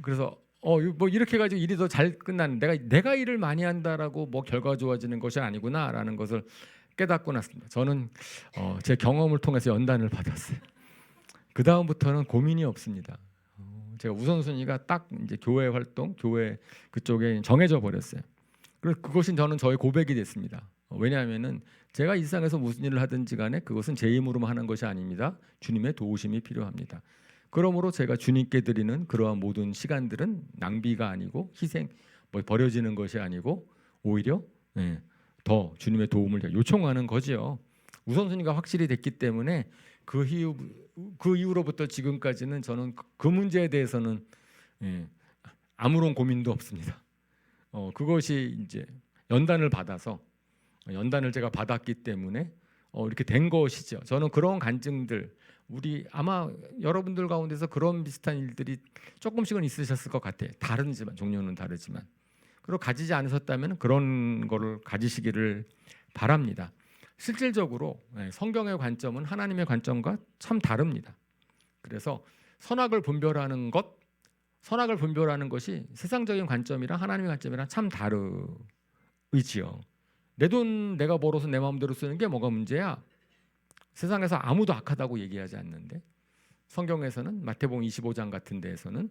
그래서 뭐 이렇게 가지고 일이 더 잘 끝나는 내가 일을 많이 한다라고 뭐 결과가 좋아지는 것이 아니구나라는 것을 깨닫고 났습니다. 저는 제 경험을 통해서 연단을 받았어요. 그 다음부터는 고민이 없습니다. 제가 우선순위가 딱 이제 교회 활동, 교회 그쪽에 정해져 버렸어요. 그래서 그것이 저는 저의 고백이 됐습니다. 왜냐하면은 제가 이 세상에서 무슨 일을 하든지 간에 그것은 제 힘으로만 하는 것이 아닙니다. 주님의 도우심이 필요합니다. 그러므로 제가 주님께 드리는 그러한 모든 시간들은 낭비가 아니고 희생, 버려지는 것이 아니고 오히려 더 주님의 도움을 요청하는 거지요. 우선순위가 확실히 됐기 때문에 그 이후로부터 지금까지는 저는 그 문제에 대해서는 아무런 고민도 없습니다. 그것이 이제 연단을 제가 받았기 때문에 이렇게 된 것이죠. 저는 그런 간증들 아마 여러분들 가운데서 그런 비슷한 일들이 조금씩은 있으셨을 것 같아요. 종류는 다르지만 그리고 가지지 않으셨다면 그런 거를 가지시기를 바랍니다. 실질적으로 성경의 관점은 하나님의 관점과 참 다릅니다. 그래서 선악을 분별하는 것이 세상적인 관점이랑 하나님의 관점이랑 참 다르지요. 내 돈 내가 벌어서 내 마음대로 쓰는 게 뭐가 문제야? 세상에서 아무도 악하다고 얘기하지 않는데 성경에서는 마태복음 25장 같은 데에서는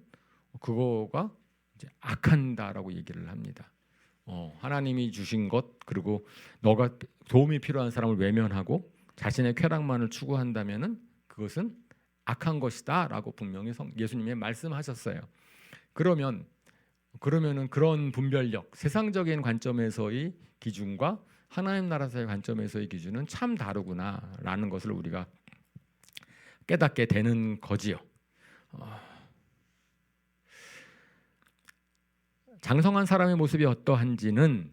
그거가 이제 악한다라고 얘기를 합니다. 하나님이 주신 것, 그리고 너가 도움이 필요한 사람을 외면하고 자신의 쾌락만을 추구한다면은 그것은 악한 것이다라고 분명히 예수님이 말씀하셨어요. 그러면은 그런 분별력, 세상적인 관점에서의 기준과 하나님 나라에서의 관점에서의 기준은 참 다르구나라는 것을 우리가 깨닫게 되는 거지요. 장성한 사람의 모습이 어떠한지는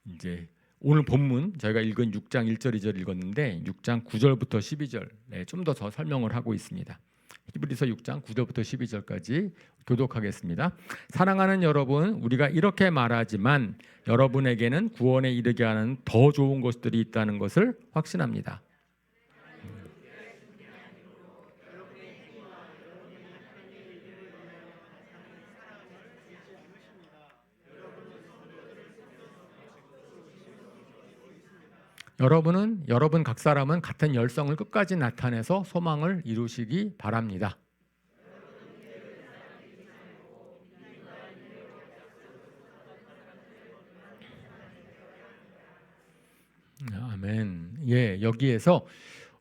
이제 오늘 본문 저희가 읽은 6장 1절 2절 읽었는데 6장 9절부터 12절에 좀 더 설명을 하고 있습니다. 히브리서 6장 9절부터 12절까지 교독하겠습니다. 사랑하는 여러분, 우리가 이렇게 말하지만 여러분에게는 구원에 이르게 하는 더 좋은 것들이 있다는 것을 확신합니다. 여러분 각 사람은 같은 열성을 끝까지 나타내서 소망을 이루시기 바랍니다. 아멘. 여기에서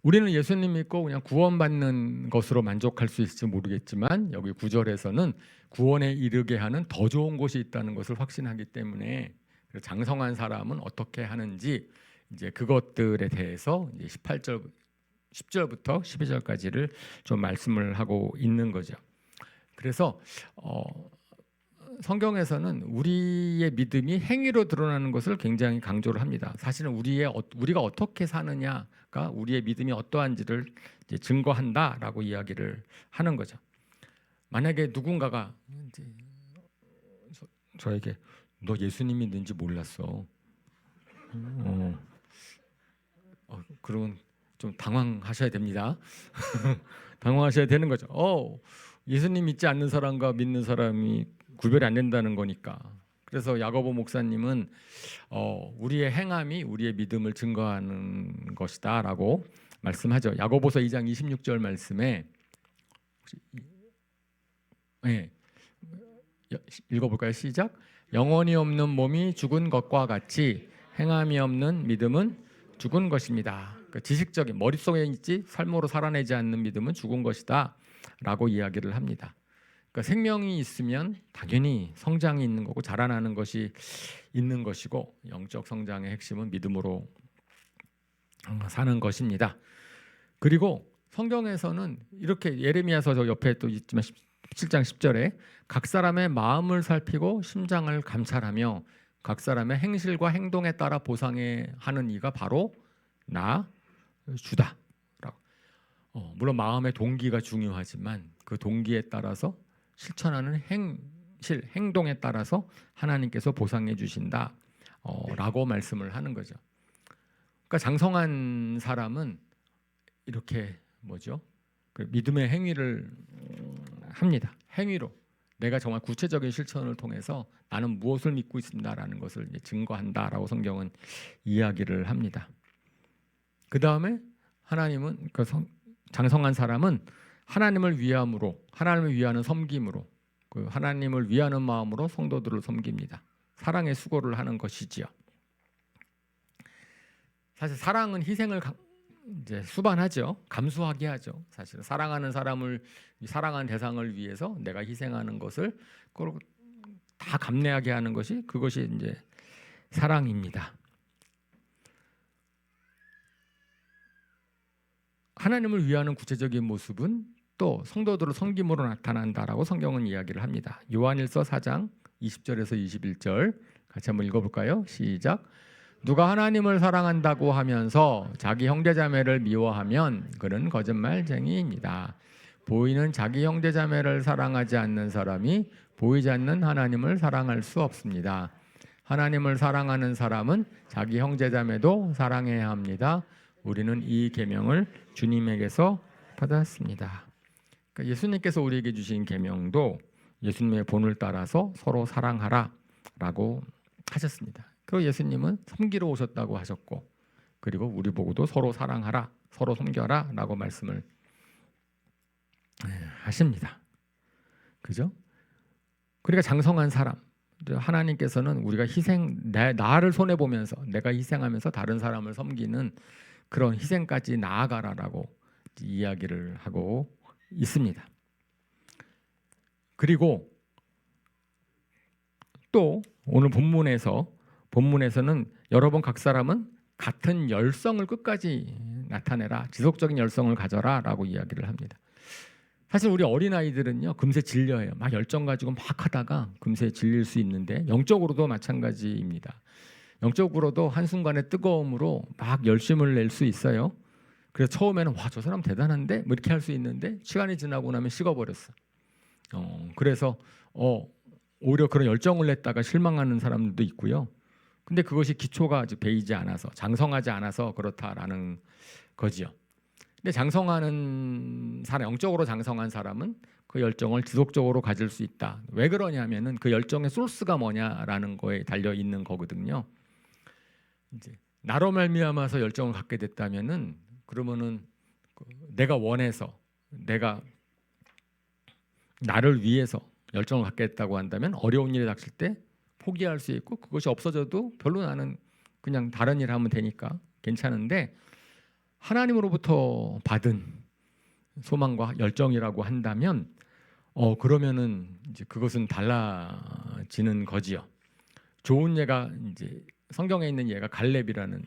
우리는 예수님 믿고 그냥 구원받는 것으로 만족할 수 있을지 모르겠지만 여기 9절에서는 구원에 이르게 하는 더 좋은 곳이 있다는 것을 확신하기 때문에 장성한 사람은 어떻게 하는지 이제 그것들에 대해서 이제 18절, 10절부터 12절까지를 좀 말씀을 하고 있는 거죠. 그래서 성경에서는 우리의 믿음이 행위로 드러나는 것을 굉장히 강조를 합니다. 사실은 우리가 어떻게 사느냐가 우리의 믿음이 어떠한지를 이제 증거한다라고 이야기를 하는 거죠. 만약에 누군가가 이제 저에게 너 예수님 믿는지 몰랐어. 그러면 좀 당황하셔야 됩니다. 당황하셔야 되는 거죠. 예수님 믿지 않는 사람과 믿는 사람이 구별이 안 된다는 거니까. 그래서 야고보 목사님은 우리의 행함이 우리의 믿음을 증거하는 것이다라고 말씀하죠. 야고보서 2장 26절 말씀에 읽어볼까요? 시작. 영혼이 없는 몸이 죽은 것과 같이 행함이 없는 믿음은 죽은 것입니다. 그러니까 지식적인 머릿속에 있지 삶으로 살아내지 않는 믿음은 죽은 것이다 라고 이야기를 합니다. 그러니까 생명이 있으면 당연히 성장이 있는 거고 자라나는 것이 있는 것이고 영적 성장의 핵심은 믿음으로 사는 것입니다. 그리고 성경에서는 이렇게 예레미야서 저 옆에 또 있지만 17장 10절에 각 사람의 마음을 살피고 심장을 감찰하며 각 사람의 행실과 행동에 따라 보상해 하는 이가 바로 나 주다. 물론 마음의 동기가 중요하지만 그 동기에 따라서 실천하는 행동에 따라서 하나님께서 보상해 주신다 라고 말씀을 하는 거죠. 그러니까 장성한 사람은 이렇게 그 믿음의 행위를 합니다. 행위로 내가 정말 구체적인 실천을 통해서 나는 무엇을 믿고 있습니다라는 것을 증거한다라고 성경은 이야기를 합니다. 그 다음에 하나님은 장성한 사람은 하나님을 위함으로, 하나님을 위하는 섬김으로, 그 하나님을 위하는 마음으로 성도들을 섬깁니다. 사랑의 수고를 하는 것이지요. 사실 사랑은 희생을 이제 수반하죠. 감수하게 하죠. 사실 사랑하는 사람을 사랑하는 대상을 위해서 내가 희생하는 것을 다 감내하게 하는 것이 그것이 이제 사랑입니다. 하나님을 위하는 구체적인 모습은 또 성도들을 섬김으로 나타난다라고 성경은 이야기를 합니다. 요한일서 4장 20절에서 21절 같이 한번 읽어볼까요? 시작. 누가 하나님을 사랑한다고 하면서 자기 형제자매를 미워하면 그는 거짓말쟁이입니다. 보이는 자기 형제자매를 사랑하지 않는 사람이 보이지 않는 하나님을 사랑할 수 없습니다. 하나님을 사랑하는 사람은 자기 형제자매도 사랑해야 합니다. 우리는 이 계명을 주님에게서 받았습니다. 그러니까 예수님께서 우리에게 주신 계명도 예수님의 본을 따라서 서로 사랑하라라고 하셨습니다. 그리고 예수님은 섬기러 오셨다고 하셨고, 그리고 우리 보고도 서로 사랑하라, 서로 섬겨라라고 말씀을 하십니다. 그죠? 그러니까 장성한 사람, 하나님께서는 우리가 나를 손해 보면서 내가 희생하면서 다른 사람을 섬기는 그런 희생까지 나아가라라고 이야기를 하고 있습니다. 그리고 또 오늘 본문에서는 여러 번 각 사람은 같은 열성을 끝까지 나타내라, 지속적인 열성을 가져라라고 이야기를 합니다. 사실 우리 어린아이들은요, 금세 질려해요. 막 열정 가지고 막 하다가 금세 질릴 수 있는데, 영적으로도 마찬가지입니다. 영적으로도 한순간의 뜨거움으로 막 열심을 낼 수 있어요. 그래서 처음에는 와, 저 사람 대단한데? 뭐 이렇게 할 수 있는데, 시간이 지나고 나면 식어버렸어. 그래서 오히려 그런 열정을 냈다가 실망하는 사람들도 있고요. 근데 그것이 기초가 아직 배이지 않아서, 장성하지 않아서 그렇다라는 거지요. 근데 장성하는 사람, 영적으로 장성한 사람은 그 열정을 지속적으로 가질 수 있다. 왜 그러냐면은 그 열정의 소스가 뭐냐라는 거에 달려 있는 거거든요. 이제 나로 말미암아서 열정을 갖게 됐다면은, 그러면은 내가 원해서, 내가 나를 위해서 열정을 갖게 됐다고 한다면 어려운 일이 닥칠 때 포기할 수 있고, 그것이 없어져도 별로 나는 그냥 다른 일 하면 되니까 괜찮은데, 하나님으로부터 받은 소망과 열정이라고 한다면 그러면은 이제 그것은 달라지는 거지요. 좋은 예가, 이제 성경에 있는 예가 갈렙이라는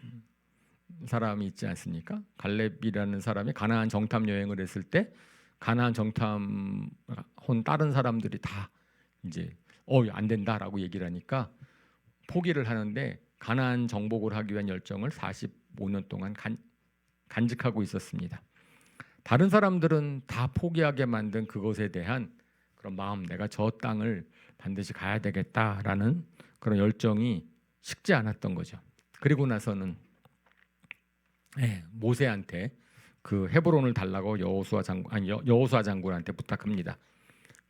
사람이 있지 않습니까? 갈렙이라는 사람이 가나안 정탐 여행을 했을 때 가나안 정탐 온 다른 사람들이 다 이제 안 된다라고 얘기를 하니까 포기를 하는데, 가나안 정복을 하기 위한 열정을 45년 동안 간직하고 있었습니다. 다른 사람들은 다 포기하게 만든 그것에 대한 그런 마음, 내가 저 땅을 반드시 가야 되겠다라는 그런 열정이 식지 않았던 거죠. 그리고 나서는 모세한테 그 헤브론을 달라고 여호수아 장군한테 부탁합니다.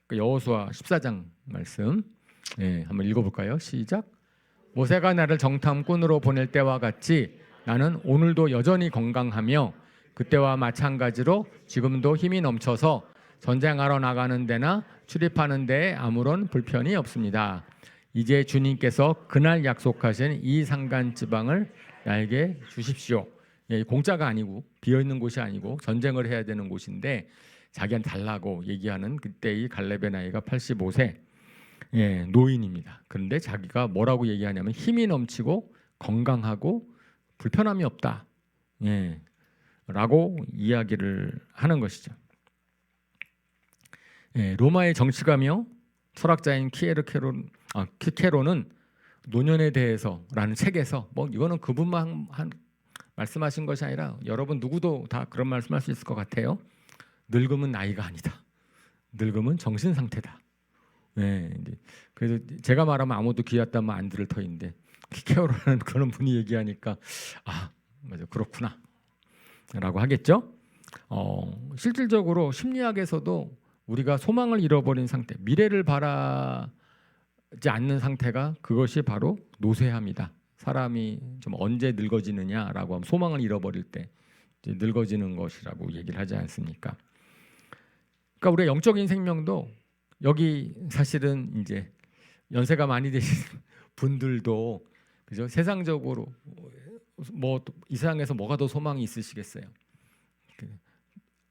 그 여호수아 14장 말씀 한번 읽어볼까요? 시작. 모세가 나를 정탐꾼으로 보낼 때와 같이 나는 오늘도 여전히 건강하며 그때와 마찬가지로 지금도 힘이 넘쳐서 전쟁하러 나가는 데나 출입하는 데에 아무런 불편이 없습니다. 이제 주님께서 그날 약속하신 이 산간 지방을 나에게 주십시오. 공짜가 아니고, 비어있는 곳이 아니고 전쟁을 해야 되는 곳인데 자기한테 달라고 얘기하는 그때의 갈렙의 나이가 85세 노인입니다. 그런데 자기가 뭐라고 얘기하냐면 힘이 넘치고 건강하고 불편함이 없다 라고 이야기를 하는 것이죠. 로마의 정치가며 철학자인 키케로는 노년에 대해서라는 책에서, 이거는 그분만 말씀하신 것이 아니라 여러분 누구도 다 그런 말씀할 수 있을 것 같아요. 늙음은 나이가 아니다. 늙음은 정신 상태다. 그래서 제가 말하면 아무도 귀 닫다 안 들을 터인데, 키케로라는 그런 분이 얘기하니까 맞아, 그렇구나 라고 하겠죠. 실질적으로 심리학에서도 우리가 소망을 잃어버린 상태, 미래를 바라지 않는 상태가, 그것이 바로 노쇠함이다. 사람이 좀 언제 늙어지느냐라고 하면 소망을 잃어버릴 때 이제 늙어지는 것이라고 얘기를 하지 않습니까? 그러니까 우리의 영적인 생명도, 여기 사실은 이제 연세가 많이 되신 분들도, 그죠? 세상적으로 이 세상에서 뭐가 더 소망이 있으시겠어요?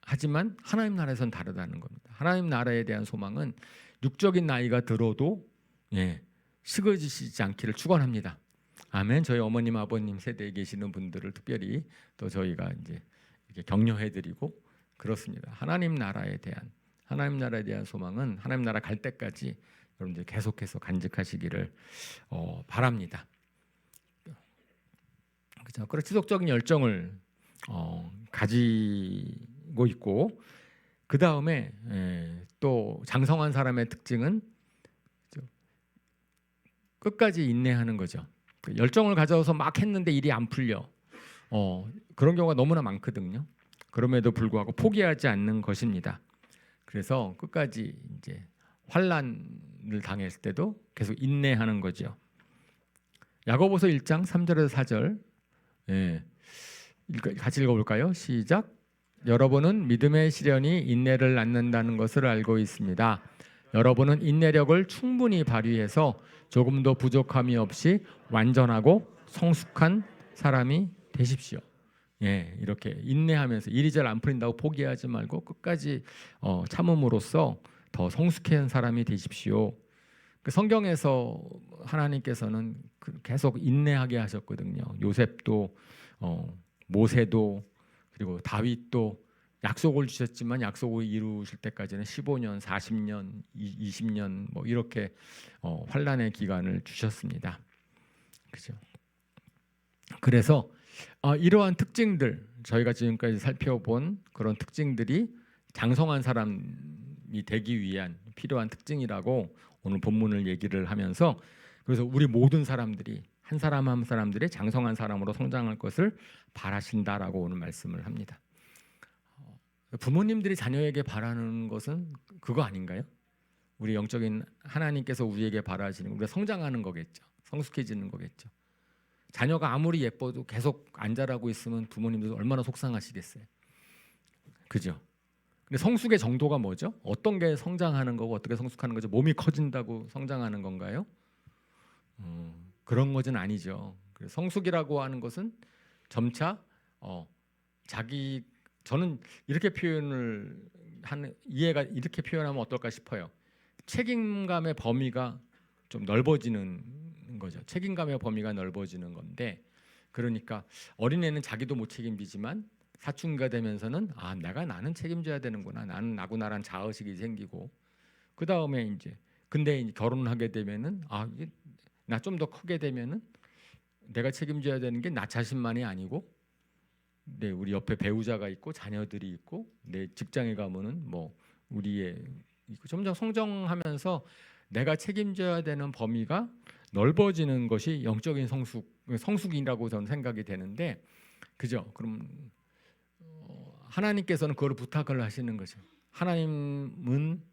하지만 하나님 나라에서는 다르다는 겁니다. 하나님 나라에 대한 소망은 육적인 나이가 들어도 식어지시지 않기를 축원합니다. 아멘. 저희 어머님 아버님 세대에 계시는 분들을 특별히 또 저희가 이제 이렇게 격려해드리고 그렇습니다. 하나님 나라에 대한 소망은 하나님 나라 갈 때까지 여러분들 계속해서 간직하시기를 바랍니다. 그렇죠. 그런 지속적인 열정을 가지고 있고, 그 다음에 또 장성한 사람의 특징은 끝까지 인내하는 거죠. 그 열정을 가져서 막 했는데 일이 안 풀려. 그런 경우가 너무나 많거든요. 그럼에도 불구하고 포기하지 않는 것입니다. 그래서 끝까지 이제 환난을 당했을 때도 계속 인내하는 거죠. 야고보서 1장 3절에서 4절 예. 같이 읽어볼까요? 시작. 여러분은 믿음의 시련이 인내를 낳는다는 것을 알고 있습니다. 여러분은 인내력을 충분히 발휘해서 조금도 부족함이 없이 완전하고 성숙한 사람이 되십시오. 예, 이렇게 인내하면서 일이 잘 안 풀린다고 포기하지 말고 끝까지 참음으로써 더 성숙한 사람이 되십시오. 그 성경에서 하나님께서는 계속 인내하게 하셨거든요. 요셉도 모세도 그리고 다윗도 약속을 주셨지만 약속을 이루실 때까지는 15년, 40년, 20년 뭐 이렇게 환난의 기간을 주셨습니다. 그죠? 그래서 이러한 특징들 저희가 지금까지 살펴본 그런 특징들이 장성한 사람이 되기 위한 필요한 특징이라고 오늘 본문을 얘기를 하면서 그래서 우리 모든 사람들이 한 사람 한 사람들이 장성한 사람으로 성장할 것을 바라신다라고 오늘 말씀을 합니다. 부모님들이 자녀에게 바라는 것은 그거 아닌가요? 우리 영적인 하나님께서 우리에게 바라시는 우리가 성장하는 거겠죠. 성숙해지는 거겠죠. 자녀가 아무리 예뻐도 계속 안 자라고 있으면 부모님도 얼마나 속상하시겠어요. 그죠? 근데 성숙의 정도가 뭐죠? 어떤 게 성장하는 거고 어떻게 성숙하는 거죠? 몸이 커진다고 성장하는 건가요? 그런 것은 아니죠. 성숙이라고 하는 것은 점차 저는 이렇게 표현을 하는 이해가 이렇게 표현하면 어떨까 싶어요. 책임감의 범위가 좀 넓어지는 거죠. 책임감의 범위가 넓어지는 건데 그러니까 어린애는 자기도 못 책임지지만 사춘기가 되면서는 나는 책임져야 되는구나. 나고 나란 자의식이 생기고 그 다음에 근데 결혼을 하게 되면은 나 좀 더 크게 되면은 내가 책임져야 되는 게 나 자신만이 아니고 우리 옆에 배우자가 있고 자녀들이 있고 내 직장에 가면은 뭐 우리의 점점 성장하면서 내가 책임져야 되는 범위가 넓어지는 것이 영적인 성숙이라고 저는 생각이 되는데 그죠? 그럼 하나님께서는 그걸 부탁을 하시는 거죠. 하나님은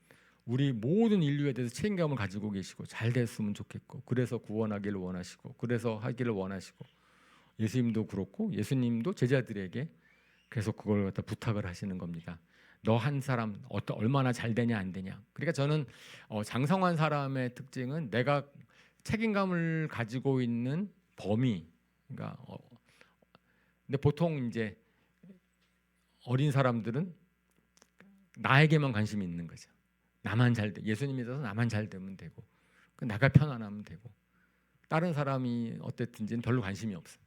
우리 모든 인류에 대해서 책임감을 가지고 계시고 잘 됐으면 좋겠고 그래서 구원하기를 원하시고 그래서 하기를 원하시고 예수님도 그렇고 예수님도 제자들에게 계속 그걸 갖다 부탁을 하시는 겁니다. 너 한 사람 얼마나 잘 되냐 안 되냐. 그러니까 저는 장성한 사람의 특징은 내가 책임감을 가지고 있는 범위. 그러니까 근데 보통 이제 어린 사람들은 나에게만 관심이 있는 거죠. 나만 잘 돼. 예수님 믿어서 나만 잘 되면 되고 나가 편안하면 되고 다른 사람이 어땠든지는 별로 관심이 없어.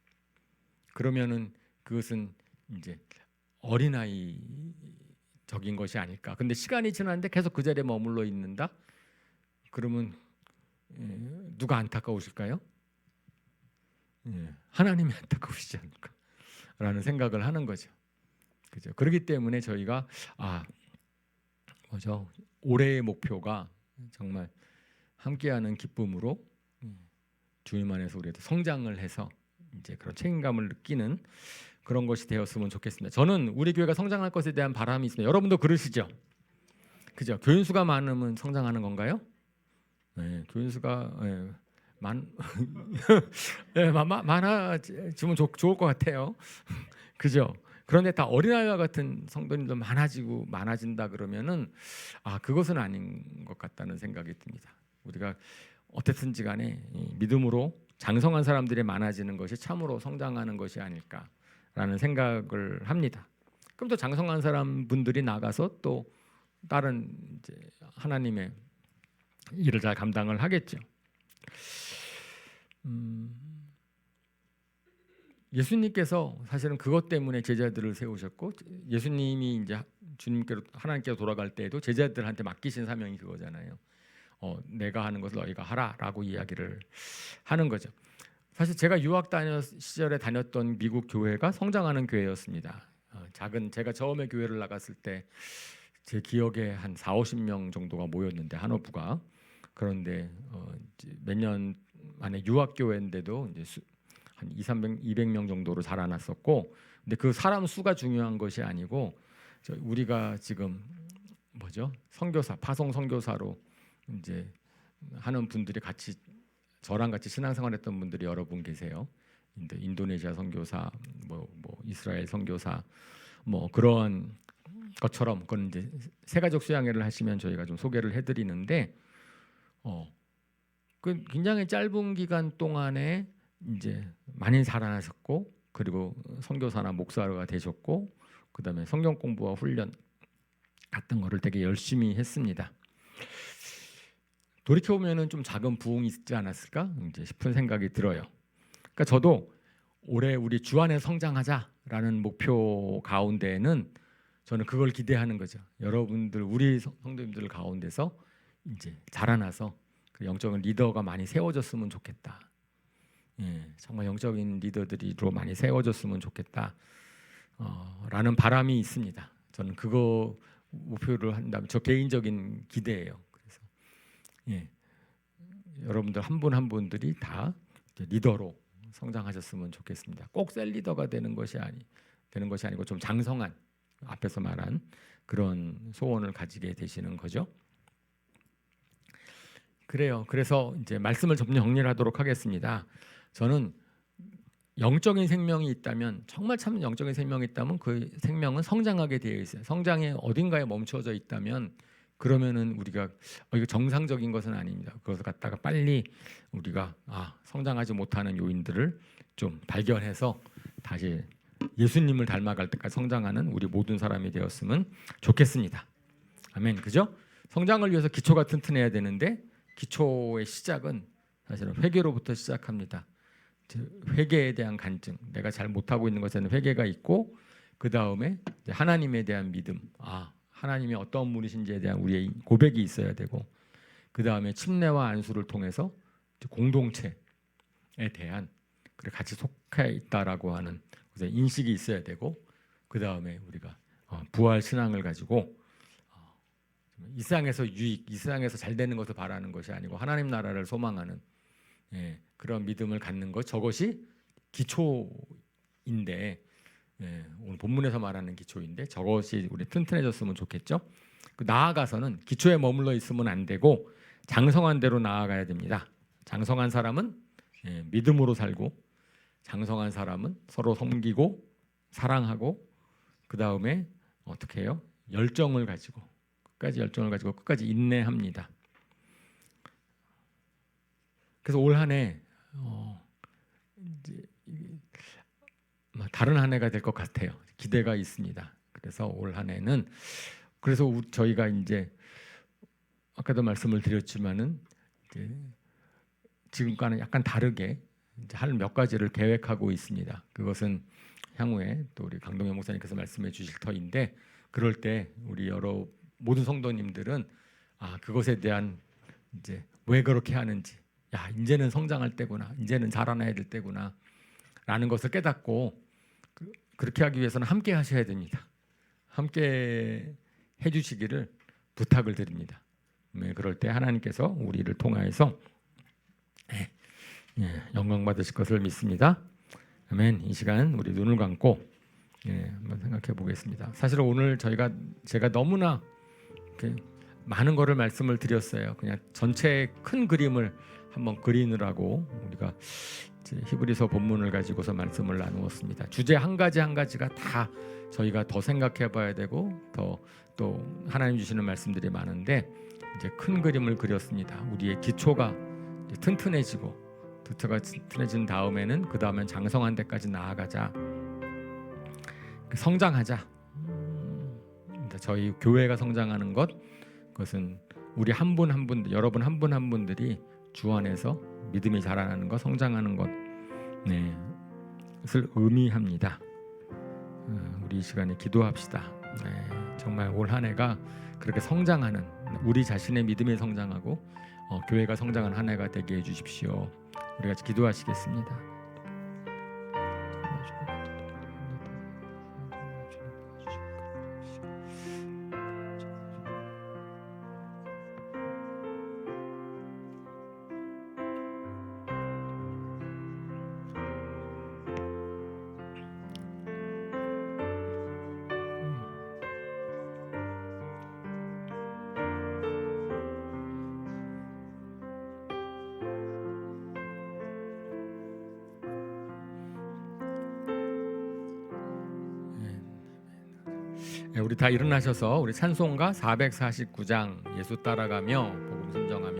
그러면은 그것은 이제 어린아이적인 것이 아닐까. 근데 시간이 지났는데 계속 그 자리에 머물러 있는다. 그러면 누가 안타까우실까요? 하나님이 안타까우시지 않을까라는 생각을 하는 거죠. 그죠? 그렇기 때문에 저희가 올해의 목표가 정말 함께하는 기쁨으로 주님 안에서 우리도 성장을 해서 이제 그런 책임감을 느끼는 그런 것이 되었으면 좋겠습니다. 저는 우리 교회가 성장할 것에 대한 바람이 있습니다. 여러분도 그러시죠? 그죠? 교인 수가 많으면 성장하는 건가요? 네, 교인 수가 많아지면 좋을 것 같아요. 그죠? 그런데 다 어린아이와 같은 성도님들 많아진다 그러면은 그것은 아닌 것 같다는 생각이 듭니다. 우리가 어땠든지 간에 믿음으로 장성한 사람들이 많아지는 것이 참으로 성장하는 것이 아닐까라는 생각을 합니다. 그럼 또 장성한 사람 분들이 나가서 또 다른 이제 하나님의 일을 잘 감당을 하겠죠. 예수님께서 사실은 그것 때문에 제자들을 세우셨고 예수님이 이제 주님께로 하나님께로 돌아갈 때에도 제자들한테 맡기신 사명이 그거잖아요. 내가 하는 것을 너희가 하라라고 이야기를 하는 거죠. 사실 제가 유학 시절에 다녔던 미국 교회가 성장하는 교회였습니다. 제가 처음에 교회를 나갔을 때 제 기억에 한 4, 50명 정도가 모였는데 한어부가 그런데 몇 년 안에 유학교회인데도 이제 한 200명 정도로 자라났었고, 근데 그 사람 수가 중요한 것이 아니고 우리가 지금 뭐죠? 선교사, 파송 선교사로 이제 하는 분들이 같이 저랑 같이 신앙생활했던 분들이 여러 분 계세요. 인도네시아 선교사, 뭐 이스라엘 선교사, 뭐 그런 것처럼 그건 이제 세가족 수양회를 하시면 저희가 좀 소개를 해드리는데, 그 굉장히 짧은 기간 동안에 이제 많이 자라나셨고, 그리고 선교사나 목사가 되셨고, 그다음에 성경 공부와 훈련 같은 거를 되게 열심히 했습니다. 돌이켜 보면은 좀 작은 부흥이 있지 않았을까 이제 싶은 생각이 들어요. 그러니까 저도 올해 우리 주 안에 성장하자라는 목표 가운데에는 저는 그걸 기대하는 거죠. 여러분들 우리 성도님들 가운데서 이제 자라나서 그 영적인 리더가 많이 세워졌으면 좋겠다. 예, 정말 영적인 리더들이로 많이 세워졌으면 좋겠다. 라는 바람이 있습니다. 저는 그거 목표를 한다면 저 개인적인 기대예요. 그래서 예, 여러분들 한 분 한 분들이 다 리더로 성장하셨으면 좋겠습니다. 꼭 셀 리더가 되는 것이 아니고 좀 장성한 앞에서 말한 그런 소원을 가지게 되시는 거죠. 그래요. 그래서 이제 말씀을 좀 정리를 하도록 하겠습니다. 저는 영적인 생명이 있다면, 정말 참 영적인 생명이 있다면 그 생명은 성장하게 되어 있어요. 성장이 어딘가에 멈춰져 있다면 그러면은 우리가 이거 정상적인 것은 아닙니다. 그것을 갖다가 빨리 우리가 성장하지 못하는 요인들을 좀 발견해서 다시 예수님을 닮아갈 때까지 성장하는 우리 모든 사람이 되었으면 좋겠습니다. 아멘. 그죠? 성장을 위해서 기초가 튼튼해야 되는데 기초의 시작은 사실은 회개로부터 시작합니다. 회개에 대한 간증, 내가 잘 못하고 있는 것에는 회개가 있고, 그 다음에 하나님에 대한 믿음, 하나님이 어떤 분이신지에 대한 우리의 고백이 있어야 되고, 그 다음에 침례와 안수를 통해서 공동체에 대한 그래 같이 속해 있다라고 하는 인식이 있어야 되고, 그 다음에 우리가 부활 신앙을 가지고 이 세상에서 유익, 이 세상에서 잘 되는 것을 바라는 것이 아니고 하나님 나라를 소망하는 그런 믿음을 갖는 것, 저것이 기초인데, 오늘 본문에서 말하는 기초인데 저것이 우리 튼튼해졌으면 좋겠죠. 나아가서는 기초에 머물러 있으면 안 되고 장성한 대로 나아가야 됩니다. 장성한 사람은 믿음으로 살고, 장성한 사람은 서로 섬기고 사랑하고, 그 다음에 어떻게 해요? 열정을 가지고 끝까지 인내합니다. 그래서 올 한 해 이제 다른 한 해가 될 것 같아요. 기대가 있습니다. 그래서 올 한 해는 그래서 저희가 이제 아까도 말씀을 드렸지만은 이제 지금과는 약간 다르게 할 몇 가지를 계획하고 있습니다. 그것은 향후에 또 우리 강동현 목사님께서 말씀해 주실 터인데, 그럴 때 우리 여러 모든 성도님들은 그것에 대한 이제 왜 그렇게 하는지, 이제는 성장할 때구나, 이제는 자라나야 될 때구나 라는 것을 깨닫고 그렇게 하기 위해서는 함께 하셔야 됩니다. 함께 해주시기를 부탁을 드립니다. 그럴 때 하나님께서 우리를 통하여서 영광 받으실 것을 믿습니다. 아멘. 이 시간 우리 눈을 감고 한번 생각해 보겠습니다. 사실 오늘 제가 너무나 많은 거를 말씀을 드렸어요. 그냥 전체 큰 그림을 한번 그리느라고 우리가 히브리서 본문을 가지고서 말씀을 나누었습니다. 주제 한 가지가 다 저희가 더 생각해 봐야 되고 또 하나님 주시는 말씀들이 많은데, 이제 큰 그림을 그렸습니다. 우리의 기초가 튼튼해지고, 기초가 튼튼해진 다음에는 그 다음엔 장성한 데까지 나아가자, 성장하자. 저희 교회가 성장하는 그것은 우리 한 분 한 분, 여러분 한 분 한 분들이 주 안에서 믿음이 자라나는 것, 성장하는 것을 의미합니다. 우리 이 시간에 기도합시다. 정말 올 한 해가 그렇게 성장하는, 우리 자신의 믿음이 성장하고 교회가 성장하는 한 해가 되게 해주십시오. 우리 같이 기도하시겠습니다. 우리 다 일어나셔서 우리 찬송가 449장 예수 따라가며 복음 순정하며